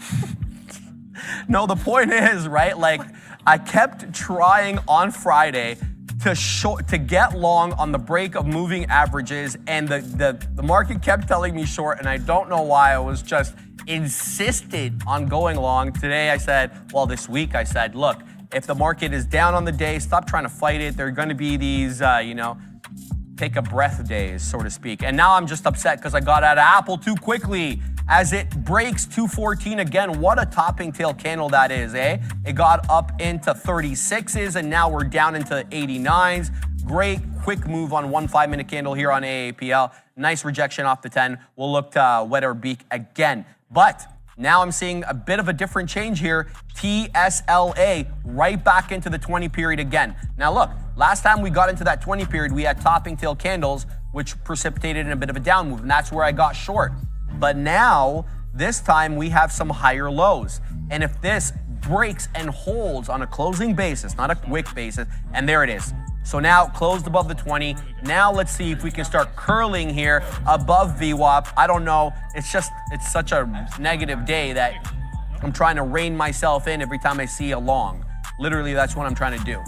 No, the point is, right? Like, I kept trying on Friday to get long on the break of moving averages, and the market kept telling me short, and I don't know why. I was just insisted on going long. Today I said, well, this week I said, look, if the market is down on the day, stop trying to fight it. There are going to be these, take a breath days, so to speak. And now I'm just upset because I got out of Apple too quickly as it breaks 214 again. What a topping tail candle that is, eh? It got up into 36s and now we're down into 89s. Great quick move on 1 5-minute candle here on AAPL. Nice rejection off the 10. We'll look to wet our beak again. But now I'm seeing a bit of a different change here. TSLA right back into the 20 period again. Now look, last time we got into that 20 period, we had topping tail candles, which precipitated in a bit of a down move, and that's where I got short. But now, this time we have some higher lows. And if this breaks and holds on a closing basis, not a wick basis, and there it is. So now closed above the 20. Now let's see if we can start curling here above VWAP. I don't know. It's such a negative day that I'm trying to rein myself in every time I see a long. Literally, that's what I'm trying to do.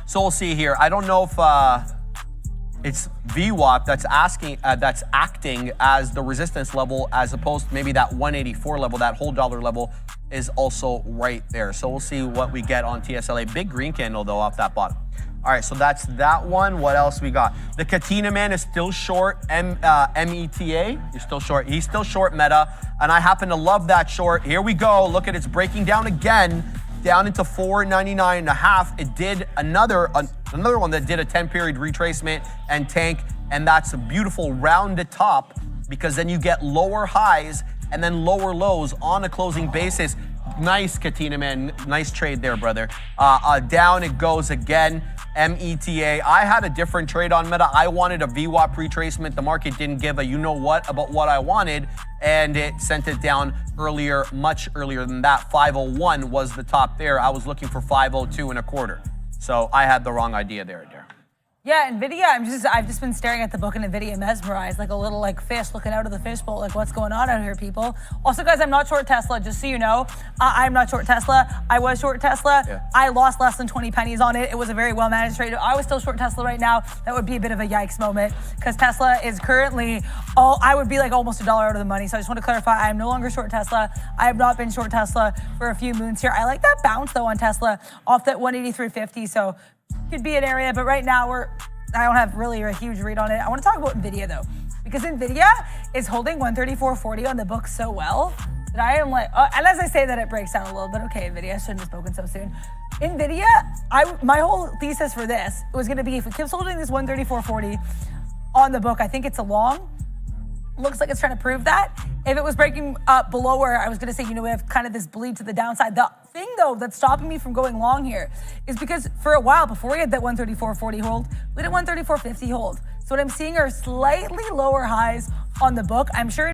So we'll see here. I don't know if it's VWAP that's acting as the resistance level, as opposed to maybe that 184 level, that whole dollar level is also right there. So we'll see what we get on TSLA. Big green candle though off that bottom. All right, so that's that one. What else we got? The Katina man is still short META. He's still short. He's still short Meta, and I happen to love that short. Here we go. Look at it's breaking down again, down into 499.5. It did another one that did a 10 period retracement and tank, and that's a beautiful rounded top because then you get lower highs and then lower lows on a closing basis. Nice, Katina man. Nice trade there, brother. Down it goes again. META. I had a different trade on Meta. I wanted a VWAP retracement. The market didn't give a you-know-what about what I wanted, and it sent it down earlier, much earlier than that. 501 was the top there. I was looking for 502.25. So I had the wrong idea there, Darren. Yeah, NVIDIA, I've just been staring at the book in NVIDIA mesmerized, like a little like fish looking out of the fishbowl, like what's going on out here, people? Also, guys, I'm not short Tesla, just so you know. I'm not short Tesla. I was short Tesla. Yeah. I lost less than 20 pennies on it. It was a very well-managed trade. If I was still short Tesla right now, that would be a bit of a yikes moment because Tesla is currently, I would be like almost $1 out of the money. So I just want to clarify, I am no longer short Tesla. I have not been short Tesla for a few moons here. I like that bounce though on Tesla off that 183.50. So could be an area, but right now I don't have really a huge read on it. I want to talk about NVIDIA though, because NVIDIA is holding 134.40 on the book so well that I am like, and as I say that, it breaks down a little bit. Okay, NVIDIA, I shouldn't have spoken so soon. NVIDIA, my whole thesis for this was going to be if it keeps holding this 134.40 on the book, I think it's a long. Looks like it's trying to prove that. If it was breaking below where I was going to say, we have kind of this bleed to the downside. The thing, though, that's stopping me from going long here is because for a while, before we had that 134.40 hold, we had a 134.50 hold. So what I'm seeing are slightly lower highs on the book. I'm sure